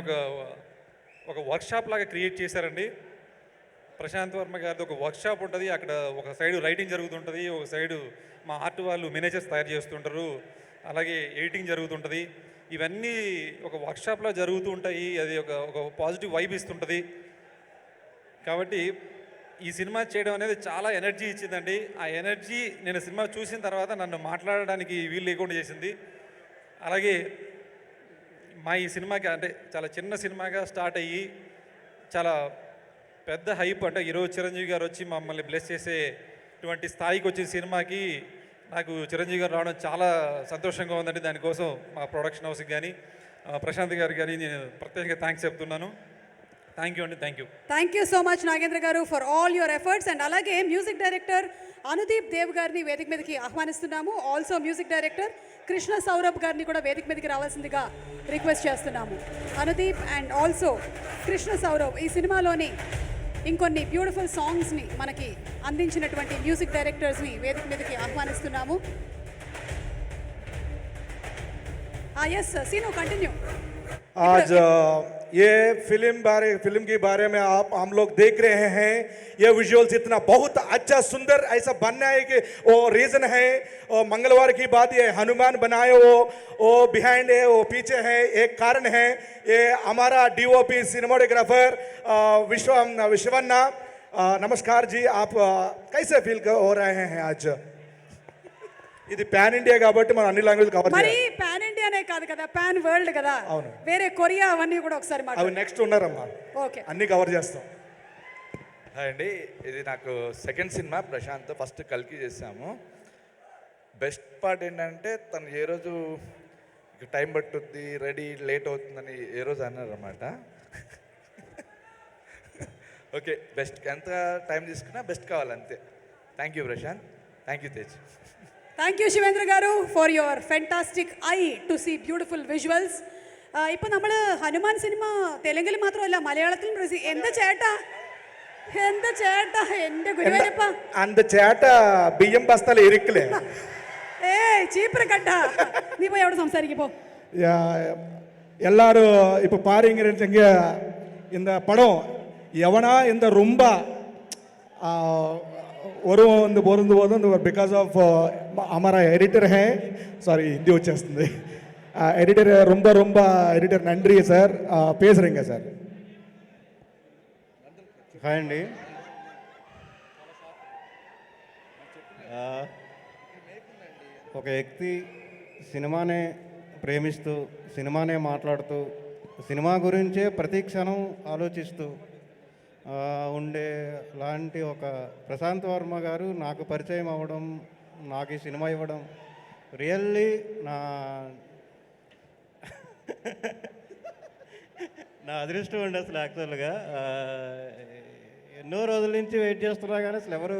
ఒక వర్క్షాప్ లాగా క్రియేట్ చేశారండి. ప్రశాంత్ వర్మ గారిది ఒక వర్క్షాప్ ఉంటుంది. అక్కడ ఒక సైడు రైటింగ్ జరుగుతుంటుంది, ఒక సైడు మా ఆర్ట్ వాళ్ళు మినేచర్స్ తయారు చేస్తుంటారు, అలాగే ఎడిటింగ్ జరుగుతుంటుంది. ఇవన్నీ ఒక వర్క్షాప్లో జరుగుతూ ఉంటాయి. అది ఒక పాజిటివ్ వైబ్ ఇస్తుంటుంది. కాబట్టి ఈ సినిమా చేయడం అనేది చాలా ఎనర్జీ ఇచ్చిందండి. ఆ ఎనర్జీ నేను సినిమా చూసిన తర్వాత నన్ను మాట్లాడడానికి వీలు లేకుండా చేసింది. అలాగే మా ఈ సినిమాకి అంటే చాలా చిన్న సినిమాగా స్టార్ట్ అయ్యి చాలా పెద్ద హైప్, అంటే ఈరోజు చిరంజీవి గారు వచ్చి మమ్మల్ని బ్లెస్ చేసేటువంటి స్థాయికి వచ్చిన సినిమాకి నాకు చిరంజీవి గారు రావడం చాలా సంతోషంగా ఉందండి. దానికోసం మా ప్రొడక్షన్ హౌస్కి కానీ ప్రశాంత్ గారికి కానీ నేను ప్రత్యేకంగా థ్యాంక్స్ చెప్తున్నాను. థ్యాంక్ యూ అండి. Thank you so much Nagendra garu for all your efforts. And అలాగే మ్యూజిక్ డైరెక్టర్ అనుదీప్ దేవ్ గారిని వేదిక మీదకి ఆహ్వానిస్తున్నాము. Also music director Krishna Saurabh గారిని కూడా వేదిక మీదకి రావాల్సిందిగా రిక్వెస్ట్ చేస్తున్నాము. అనుదీప్ అండ్ ఆల్సో కృష్ణ సౌరభ్ ఈ సినిమాలోని ఇంకొన్ని బ్యూటిఫుల్ సాంగ్స్ని మనకి అందించినటువంటి మ్యూజిక్ డైరెక్టర్స్ని వేదిక మీదకి ఆహ్వానిస్తున్నాము. Yes Seenu continue. आज ये फिल्म के बारे में हम लोग देख रहे हैं. ये विजुअल्स इतना बहुत अच्छा सुंदर ऐसा बनना है कि वो रीज़न है. और मंगलवार की बात ये हनुमान बनाए वो बिहाइंड है, वो पीछे है, एक कारण है. ये हमारा DOP सिनेमाटोग्राफर विश्वन्ना. नमस्कार जी, आप कैसे फील हो रहे हैं आज? ఇది పాన్ ఇండియా కాబట్టి మనం అన్ని లాంగ్వేజ్ కవర్ మరి పాన్ ఇండియానే కాదు కదా, పాన్ వరల్డ్ కదా. వేరే కొరియా అవన్నీ కూడా ఒకసారి అవి నెక్స్ట్ ఉన్నారమ్మా. ఓకే, అన్ని కవర్ చేస్తాం. హాయ్ అండి, ఇది నాకు సెకండ్ సినిమా. ప్రశాంత్ ఫస్ట్ కల్కి చేసాము. బెస్ట్ పార్ట్ ఏంటంటే తను ఏ రోజు టైం పట్టుద్ది, రెడీ లేట్ అవుతుందని ఏ రోజు అన్నారన్నమాట. ఓకే, బెస్ట్ ఎంత టైం తీసుకున్నా బెస్ట్ కావాలి అంతే. Thank you Prashanth, thank you Tej. Thank you Shivendra garu for your fantastic eye to see beautiful visuals. ഇപ്പം നമ്മൾ ഹനുമാൻ സിനിമ തെലുങ്കിൽ മാത്രമല്ല മലയാളത്തിലും എന്താ ചേട്ടാ എൻ്റെ ഗുരുവായൂരപ്പ அந்த சேட்டை பிஎம் பஸ்தால இருக்குல்ல. ஏய் சீப்பரை கட்டா நீ போய் எவ்வளோ சம்சாரிக்கப்போ. எல்லாரும் இப்போ பாருங்க இந்த படம் எவனா இந்த ரொம்ப ஒரு இந்த பொருந்து போது இந்த బికాస్ ఆఫ్ हमारा ఎడిటర్ है సారీ హిందీ వచ్చేస్తుంది. ఎడిటర్ ரொம்ப ரொம்ப ఎడిటర్ నండి సార్ పేసురేంగ సార్. హాయ్ అండి. ఒక వ్యక్తి సినిమానే ప్రేమిస్తూ సినిమానే మాట్లాడుతూ సినిమా గురించే ప్రతి క్షణం ఆలోచిస్తూ ఉండే లాంటి ఒక ప్రశాంత్ వర్మ గారు నాకు పరిచయం అవ్వడం, నాకు ఈ సినిమా ఇవ్వడం రియల్లీ నా అదృష్టం అండి. అసలు యాక్చువల్గా ఎన్నో రోజుల నుంచి వెయిట్ చేస్తున్నా కానీ అసలు ఎవరు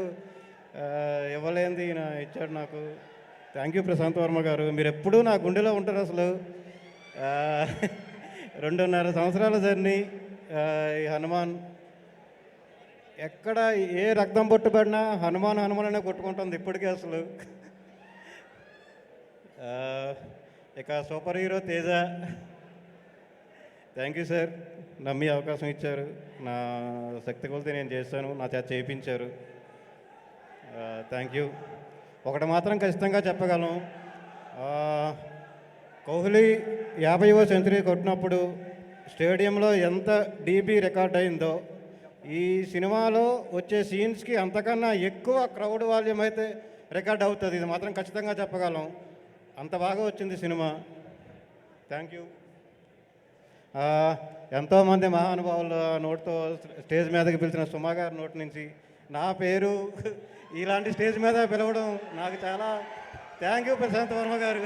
ఇవ్వలేంది ఈయన ఇచ్చాడు నాకు. థ్యాంక్ యూ ప్రశాంత్ వర్మ గారు, మీరు ఎప్పుడూ నా గుండెలో ఉంటారు. అసలు 2.5 సంవత్సరాల జర్నీ ఈ హనుమాన్ ఎక్కడ ఏ రక్తం పట్టుబడినా హనుమాన్ అనే కొట్టుకుంటుంది ఇప్పటికీ అసలు. ఇక super hero Teja, thank you sir, నమ్మి అవకాశం ఇచ్చారు. నా శక్తి కొలితే నేను చేశాను, నా చేత చేయించారు. Thank you. ఒకటి మాత్రం ఖచ్చితంగా చెప్పగలను, కోహ్లీ 50వ సెంచరీ కొట్టినప్పుడు స్టేడియంలో ఎంత డీబీ రికార్డ్ అయిందో ఈ సినిమాలో వచ్చే సీన్స్కి అంతకన్నా ఎక్కువ క్రౌడ్ వాల్యూమ్ అయితే రికార్డ్ అవుతుంది. ఇది మాత్రం ఖచ్చితంగా చెప్పగలం, అంత బాగా వచ్చింది సినిమా. Thank you. ఎంతోమంది మహానుభావుల నోటితో స్టేజ్ మీదకి పిలిచిన సుమా గారి నోటి నుంచి నా పేరు ఇలాంటి స్టేజ్ మీద పిలవడం నాకు చాలా థ్యాంక్ యూ ప్రశాంత్ వర్మ గారు.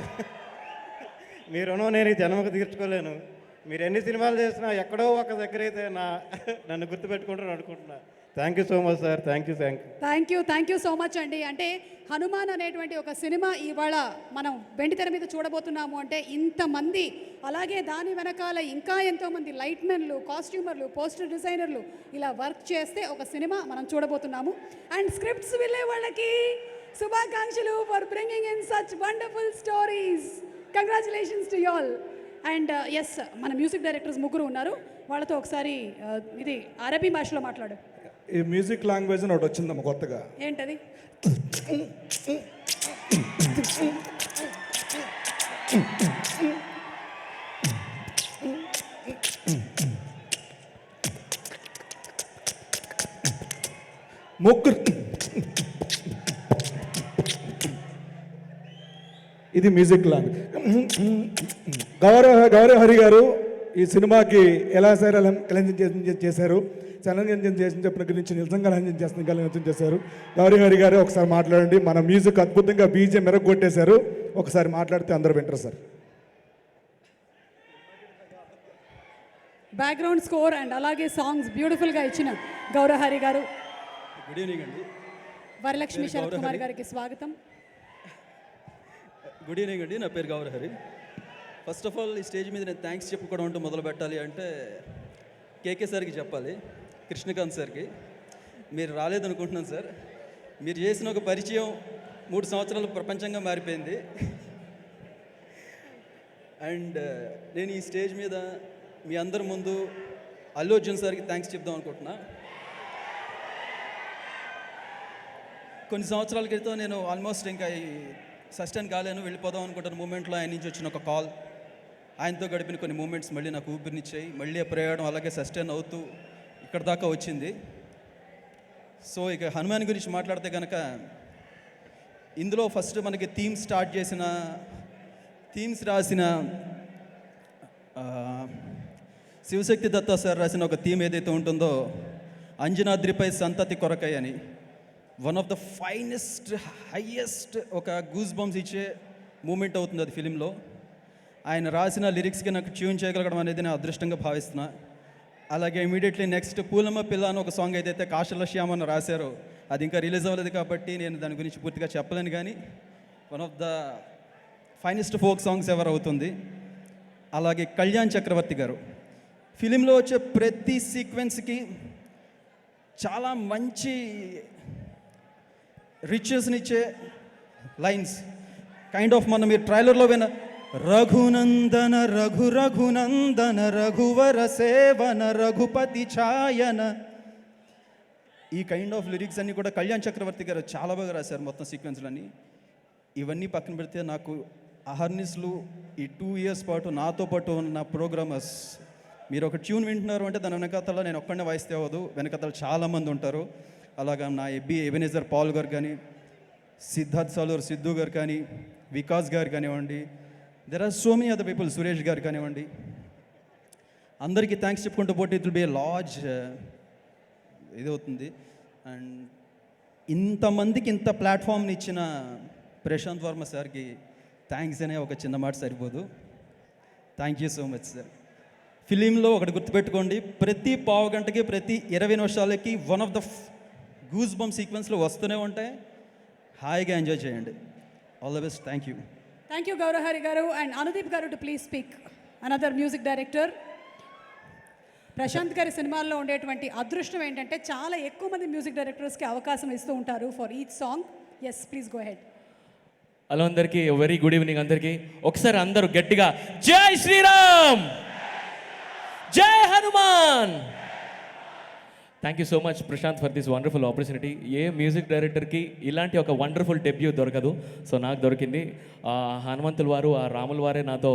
మీ రుణం నేను ఈ జన్మకు తీర్చుకోలేను. మీరు ఎన్ని సినిమాలు చేసినా ఎక్కడో ఒక దగ్గర అయితే నన్ను గుర్తుపెట్టుకుంటారని అనుకుంటున్నా. Thank you so much sir, thank you. Thank you so much అండి. అంటే హనుమాన్ అనేటువంటి ఒక సినిమా ఇవాళ మనం వెండితెర మీద చూడబోతున్నాము అంటే ఇంతమంది, అలాగే దాని వెనకాల ఇంకా ఎంతోమంది లైట్మెన్లు, కాస్ట్యూమర్లు, పోస్టర్ డిజైనర్లు ఇలా వర్క్ చేస్తే ఒక సినిమా మనం చూడబోతున్నాము. అండ్ స్క్రిప్ట్స్ వెళ్ళే వాళ్ళకి శుభాకాంక్షలు for bringing in such wonderful stories. Congratulations to all. And yes, మన మ్యూజిక్ డైరెక్టర్స్ ముగ్గురు ఉన్నారు, వాళ్ళతో ఒకసారి ఇది అరబీ భాషలో మాట్లాడు. ఈ మ్యూజిక్ లాంగ్వేజ్ ఒకటి వచ్చిందమ్మ కొత్తగా. ఏంటది? ముగ్గురు ఇది మ్యూజిక్ లాంగ్వేజ్. గౌరవ హరి గారు ఈ సినిమాకి ఎలా చేశారు, ఛాలెంజ్ చేసిన చెప్పిన గురించి నిజంగా ఛాలెంజ్ చేశారు. గౌరీ హరి గారు ఒకసారి మాట్లాడండి. మన మ్యూజిక్ అద్భుతంగా బీజే మెరగొట్టేశారు, ఒకసారి మాట్లాడితే అందరూ వింటారు సార్. బ్యాక్గ్రౌండ్ స్కోర్ అండ్ అలాగే సాంగ్స్ బ్యూటిఫుల్గా ఇచ్చిన గౌరవ హరి గారు. గుడ్ ఈవినింగ్ అండి. వరలక్ష్మి శరత్ కుమార్ గారికి స్వాగతం. గుడ్ ఈవినింగ్ అండి, నా పేరు గౌరహరి. ఫస్ట్ ఆఫ్ ఆల్ ఈ స్టేజ్ మీద నేను థ్యాంక్స్ చెప్పుకోవడం అంటూ మొదలు పెట్టాలి అంటే కేకే సార్కి చెప్పాలి, కృష్ణకాంత్ సార్కి. మీరు రాలేదనుకుంటున్నాను సార్. మీరు చేసిన ఒక పరిచయం 3 సంవత్సరాలు ప్రపంచంగా మారిపోయింది. అండ్ నేను ఈ స్టేజ్ మీద మీ అందరి ముందు అల్లు అర్జున్ సార్కి థ్యాంక్స్ చెప్దాం అనుకుంటున్నా. కొన్ని సంవత్సరాల క్రితం నేను ఆల్మోస్ట్ ఇంకా సస్టైన్ కాలేను, వెళ్ళిపోదాం అనుకుంటున్న మూమెంట్లో ఆయన నుంచి వచ్చిన ఒక కాల్, ఆయనతో గడిపిన కొన్ని మూమెంట్స్ మళ్ళీ నాకు ఊపిరినిచ్చాయి. మళ్ళీ ప్రయాణం అలాగే సస్టైన్ అవుతూ ఇక్కడ దాకా వచ్చింది. సో ఇక హనుమాన్ గురించి మాట్లాడితే కనుక ఇందులో ఫస్ట్ మనకి థీమ్స్ రాసిన శివశక్తి దత్తా సార్ రాసిన ఒక థీమ్ ఏదైతే ఉంటుందో, అంజనాద్రిపై సంతతి కొరకై అని, one of the finest highest ఒక గూస్ బంప్స్ ఇచ్చే మూమెంట్ అవుతుంది అది ఫిలింలో. ఆయన రాసిన లిరిక్స్కి నాకు ట్యూన్ చేయగలగడం అనేది నేను అదృష్టంగా భావిస్తున్నా. అలాగే ఇమీడియట్లీ నెక్స్ట్ పూలమ్మ పిల్ల అని ఒక సాంగ్ ఏదైతే కాశల శ్యామన్న రాశారో అది ఇంకా రిలీజ్ అవ్వలేదు కాబట్టి నేను దాని గురించి పూర్తిగా చెప్పలేను, కానీ one of the finest folk songs ఎవరు అవుతుంది. అలాగే కళ్యాణ్ చక్రవర్తి గారు ఫిలింలో వచ్చే ప్రతి సీక్వెన్స్కి చాలా మంచి రిచెస్నిచ్చే లైన్స్. కైండ్ ఆఫ్ మన మీరు ట్రైలర్లో విన్న రఘునందన రఘు రఘునందన రఘువర సేవన రఘుపతి ఛాయన, ఈ కైండ్ ఆఫ్ లిరిక్స్ అన్నీ కూడా కళ్యాణ్ చక్రవర్తి గారు చాలా బాగా రాశారు మొత్తం సీక్వెన్స్లన్నీ. ఇవన్నీ పక్కన పెడితే నాకు అహర్నిస్లు ఈ 2 years పాటు నాతో పాటు ఉన్న ప్రోగ్రామర్స్, మీరు ఒక ట్యూన్ వింటున్నారు అంటే దాని వెనకతల నేను ఒక్కడనే వాయిస్తే అవ్వదు, వెనకతలు చాలామంది ఉంటారు. అలాగా నా ఎబెనేజర్ పాల్ గారు కానీ, సిద్ధార్థ్ సాలూర్ సిద్ధు గారు కానీ, వికాస్ గారు కానివ్వండి, there are so many other people, Suresh గారు కానివ్వండి, అందరికీ థ్యాంక్స్ చెప్పుకుంటూ పోటీ it will be a large ఇది అవుతుంది. అండ్ ఇంతమందికి ఇంత ప్లాట్ఫామ్ని ఇచ్చిన ప్రశాంత్ వర్మ సార్కి థ్యాంక్స్ అనే ఒక చిన్న మాట సరిపోదు. Thank you so much sir. ఫిలింలో ఒకటి గుర్తుపెట్టుకోండి, ప్రతి పావు గంటకి ప్రతి 20 నిమిషాలకి one of the goose bump సీక్వెన్స్లు వస్తూనే ఉంటాయి. హాయిగా ఎంజాయ్ చేయండి. All the best. Thank you. Thank you Gaurahari గారు. అండ్ అనుదీప్ గారు to please speak, another music director. Prashanth గారి సినిమాల్లో ఉండేటువంటి అదృష్టం ఏంటంటే చాలా ఎక్కువ మంది మ్యూజిక్ డైరెక్టర్స్కి అవకాశం ఇస్తూ ఉంటారు for each song. Yes please go head. Hello అందరికీ, వెరీ గుడ్ ఈవినింగ్ అందరికీ. ఒకసారి అందరూ గట్టిగా Jai Shriram, Jai Hanuman. Thank you so much Prashanth for this wonderful opportunity. A music డైరెక్టర్కి ఇలాంటి ఒక వండర్ఫుల్ డెబ్యూ దొరకదు, సో నాకు దొరికింది. హనుమంతుల వారు, ఆ రాముల వారే నాతో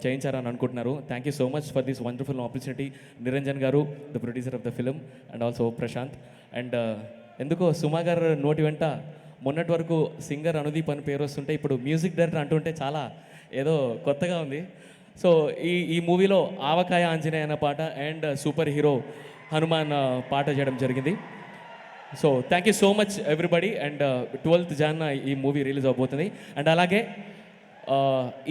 చేయించారని అనుకుంటున్నారు. Thank you so much for this wonderful opportunity. Niranjan గారు, the producer of the film, and also Prashanth. And ఎందుకో సుమా గారు నోటి వెంట మొన్నటి వరకు సింగర్ అనుదీప్ అని పేరు వస్తుంటే ఇప్పుడు మ్యూజిక్ డైరెక్టర్ అంటుంటే చాలా ఏదో కొత్తగా ఉంది. సో ఈ మూవీలో ఆవకాయ ఆంజనేయ అనే పాట అండ్ సూపర్ హీరో హనుమాన్ పాట చేయడం జరిగింది. So thank you so much everybody. And 12th Jan ఈ మూవీ రిలీజ్ అవబోతుంది. అండ్ అలాగే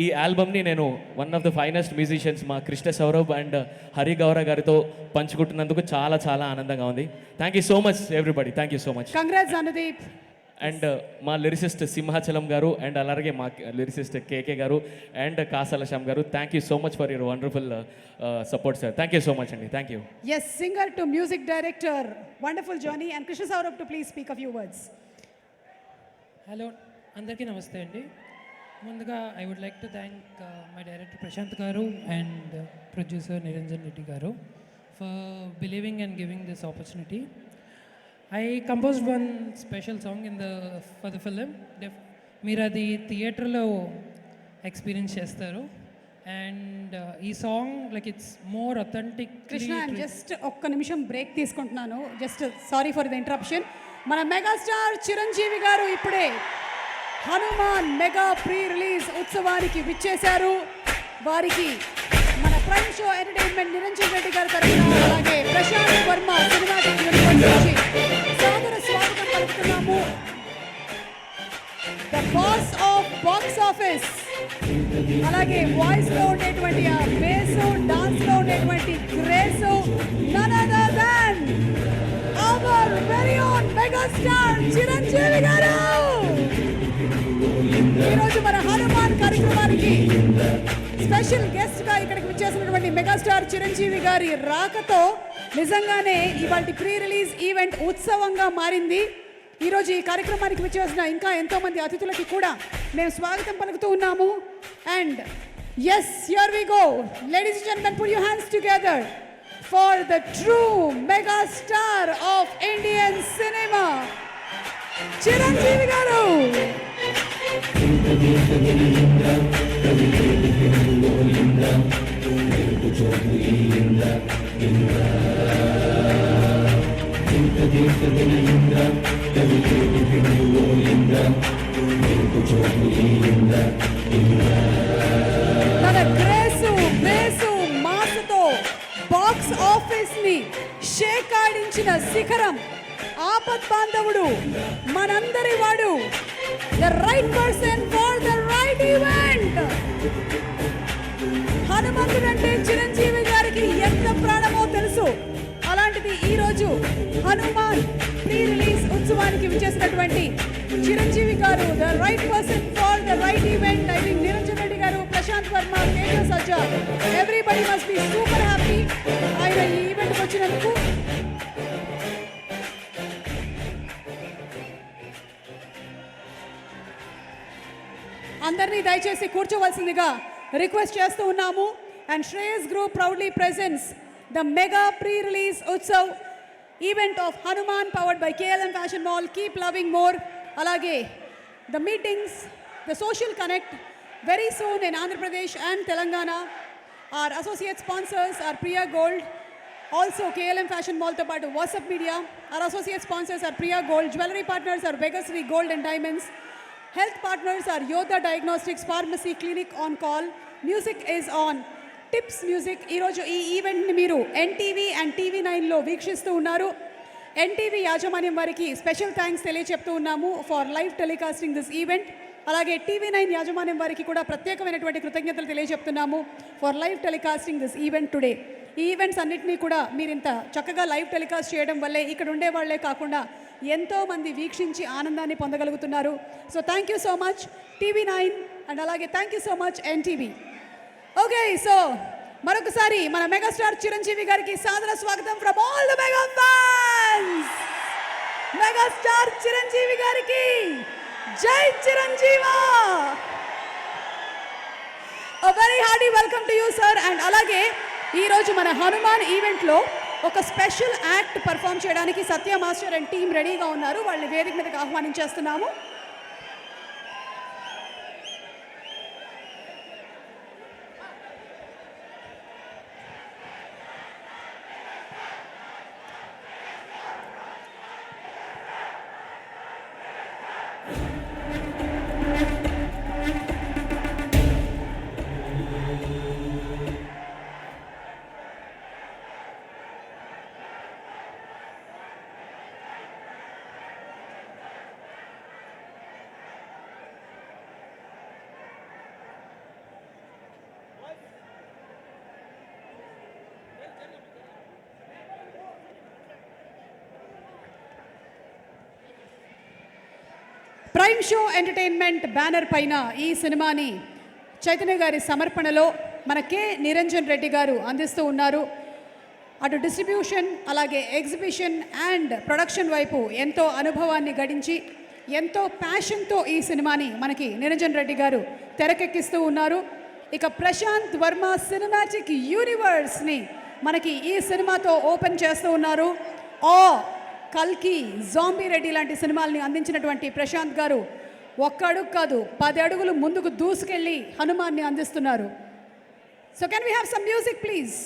ఈ ఆల్బమ్ని నేను one of the finest musicians మా కృష్ణ సౌరభ్ అండ్ హరి గౌర గారితో పంచుకుంటున్నందుకు చాలా చాలా ఆనందంగా ఉంది. Thank you so much everybody. Thank you so much. Congrats Anudeep. And మా లిరిసిస్ట్ సింహాచలం గారు అండ్ అలాగే మా లిరిసిస్ట్ కేకే గారు అండ్ కాసాల శ్యామ్ గారు, thank you so much for your wonderful support sir. Thank you so much అండి. Thank you. Yes, singer to music director, wonderful journey. And Krishna Saurabh to please speak a few words. Hello అందరికీ నమస్తే అండి. ముందుగా I would like to thank my director Prashanth గారు and producer Niranjan Reddy గారు for believing and giving this opportunity. I composed one special song for the film. మీరు అది థియేటర్లో experience చేస్తారు. అండ్ ఈ song like it's more authentic. Krishna, just ఒక్క నిమిషం break తీసుకుంటున్నాను. Just sorry for the interruption. మన మెగాస్టార్ చిరంజీవి గారు ఇప్పుడే హనుమాన్ మెగా ప్రీ రిలీజ్ ఉత్సవానికి విచ్చేశారు. వారికి మన prime show entertainment Niranjan Reddy గారి తరఫున, అలాగే ప్రశాంత్ వర్మ సినిమాటిక్ యూనివర్స్ నుంచి సాదర స్వాగతం పలుకుతున్నాము. The boss of box office, అలాగే వాయిస్ లో ఉండేటువంటి ఆ బేసు, డాన్స్ లో ఉండేటువంటి grace, none other than our very own megastar Chiranjeevi గారు ఈరోజు మన హనుమాన్ కార్యక్రమానికి స్పెషల్ గెస్ట్ గా ఇక్కడికి విచ్చేసినటువంటి మెగాస్టార్ చిరంజీవి గారి రాకతో నిజంగానే ఇవాళ ప్రీ రిలీజ్ ఈవెంట్ ఉత్సవంగా మారింది. ఈరోజు ఈ కార్యక్రమానికి విచ్చేసిన ఇంకా ఎంతో మంది అతిథులకి కూడా మేము స్వాగతం పలుకుతూ ఉన్నాము. And yes, here we go. Ladies and gentlemen, put your hands together for the true megastar of Indian cinema Chiranjeevi గారు. తన గ్రేసు, బేసు, మాసుతో బాక్స్ ఆఫీస్ ని షేక్ ఆడించిన శిఖరం, ఆపత్ బాంధవుడు, మనందరి వాడు, the right person for the right event. హనుమంతుడంటే చిరంజీవి గారికి ఎంత ప్రాణమో తెలుసు. అలాంటిది ఈరోజు హనుమాన్ ప్రీ రిలీజ్ ఉత్సవానికి విచ్చేసినటువంటి చిరంజీవి గారు, the right person for the right event. I think Niranjan Reddy గారు, Prashanth Varma, Teja Sajja, everybody must be super happy ఆయన ఈ ఈవెంట్కి వచ్చినందుకు. అందరినీ దయచేసి కూర్చోవలసిందిగా రిక్వెస్ట్ చేస్తూ ఉన్నాము. And Shreyas group proudly presents the mega pre release Utsav event of Hanuman powered by KLM fashion mall. Keep loving more. అలాగే the meetings, the social connect very soon in Andhra Pradesh and Telangana. Our associate sponsors are Priya gold, also KLM fashion మాల్తో పాటు WhatsApp media. Our associate sponsors are Priya gold. Jewellery partners are Vegasri gold and diamonds. Health partners are Yoda Diagnostics, Pharmacy, Clinic on Call. Music is on Tips Music. ఈరోజు ఈ ఈవెంట్ని మీరు NTV and TV9లో వీక్షిస్తూ ఉన్నారు. NTV యాజమాన్యం వారికి special thanks తెలియచెప్తూ ఉన్నాము for live telecasting this event. అలాగే TV9 యాజమాన్యం వారికి కూడా ప్రత్యేకమైనటువంటి కృతజ్ఞతలు తెలియజెప్తున్నాము for live telecasting this event today. ఈ ఈవెంట్స్ అన్నింటినీ కూడా మీరు ఇంత చక్కగా లైవ్ టెలికాస్ట్ చేయడం వల్లే ఇక్కడ ఉండే వాళ్లే కాకుండా ఎంతోమంది వీక్షించి ఆనందాన్ని పొందగలుగుతున్నారు. So thank you so much TV9 and అలాగే thank you so much NTV. Okay, so మరొకసారి మన మెగాస్టార్ చిరంజీవి గారికి సాదర స్వాగతం from all the mega fans. Megastar Chiranjeevi గారికి జై చిరంజీవా. A very hearty welcome to you sir. And అలాగే ఈరోజు మన హనుమాన్ ఈవెంట్లో ఒక స్పెషల్ యాక్ట్ పర్ఫామ్ చేయడానికి సత్య మాస్టర్ అండ్ టీం రెడీగా ఉన్నారు. వాళ్ళని వేదిక మీదకి ఆహ్వానించేస్తున్నాము. ప్రైమ్ షో ఎంటర్టైన్మెంట్ బ్యానర్ పైన ఈ సినిమాని చైతన్య గారి సమర్పణలో మన నిరంజన్ రెడ్డి గారు అందిస్తూ ఉన్నారు. అటు డిస్ట్రిబ్యూషన్ అలాగే ఎగ్జిబిషన్ అండ్ ప్రొడక్షన్ వైపు ఎంతో అనుభవాన్ని గడించి ఎంతో ప్యాషన్తో ఈ సినిమాని మనకి నిరంజన్ రెడ్డి గారు తెరకెక్కిస్తూ ఉన్నారు. ఇక ప్రశాంత్ వర్మ సినిమాటిక్ యూనివర్స్ని మనకి ఈ సినిమాతో ఓపెన్ చేస్తూ ఉన్నారు. కల్కి, జాంబీ రెడ్డి లాంటి సినిమాల్ని అందించినటువంటి ప్రశాంత్ గారు ఒక్క అడుగు కాదు 10 అడుగులు ముందుకు దూసుకెళ్ళి హనుమాన్ని అందిస్తున్నారు. So can we have some music please?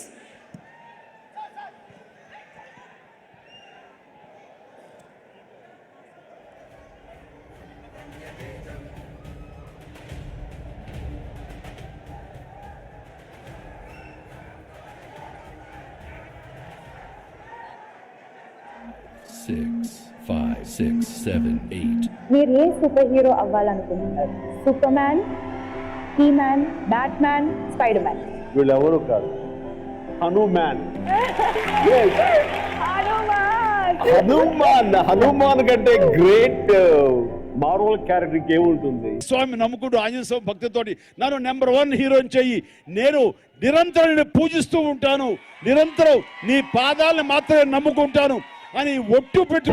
మీరు ఏ సూపర్ హీరో అవ్వాలనుకుంటున్నారు? Superman, He Man, Batman, Spider Man? వీళ్ళెవరు కాదు, హనుమాన్. హనుమాన్ కంటే గ్రేట్ మార్వల్ క్యారెక్టర్ ఏముంటుంది? స్వామి నమ్ముకుంటూ ఆంజనేయ స్వామి భక్తితోటి నన్ను నెంబర్ 1 హీరోని చెయ్యి. నేను నిరంతరం నేను పూజిస్తూ ఉంటాను, నిరంతరం నీ పాదాలను మాత్రమే నమ్ముకుంటాను అని ఒట్టు పెట్టు.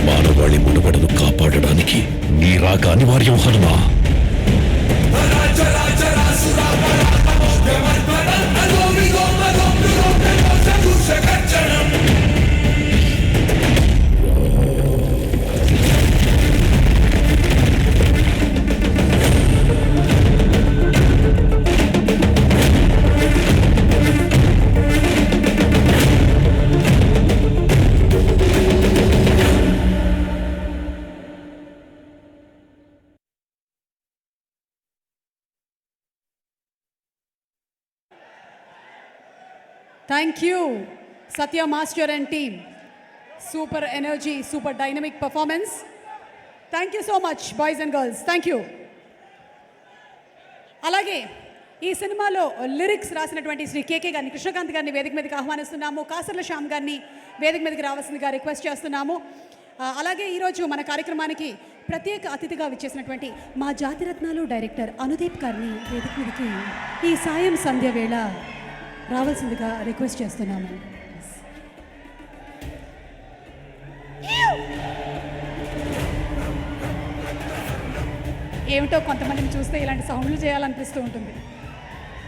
మానవాళి మనుగడను కాపాడడానికి నీ రాక అనివార్యం హనుమా. Thank you Satya master and team. Super energy, super dynamic performance. Thank you so much boys and girls, thank you. అలాగే ఈ సినిమాలో లిరిక్స్ రాసినటువంటి శ్రీ కేకే గారిని, కృష్ణకాంత్ గారిని వేదిక మీదకి ఆహ్వానిస్తున్నాము. కాసర్ల శ్యామ్ గారిని వేదిక మీదకి రావాల్సిందిగా రిక్వెస్ట్ చేస్తున్నాము. అలాగే ఈరోజు మన కార్యక్రమానికి ప్రత్యేక అతిథిగా విచ్చేసినటువంటి మా జాతిరత్నాలు డైరెక్టర్ అనుదీప్ గారిని వేదిక మీదకి ఈ సాయం సంధ్య వేళ రావాల్సిందిగా రిక్వెస్ట్ చేస్తున్నాము. ఏమిటో కొంతమందిని చూస్తే ఇలాంటి సౌండ్లు చేయాలనిపిస్తూ ఉంటుంది.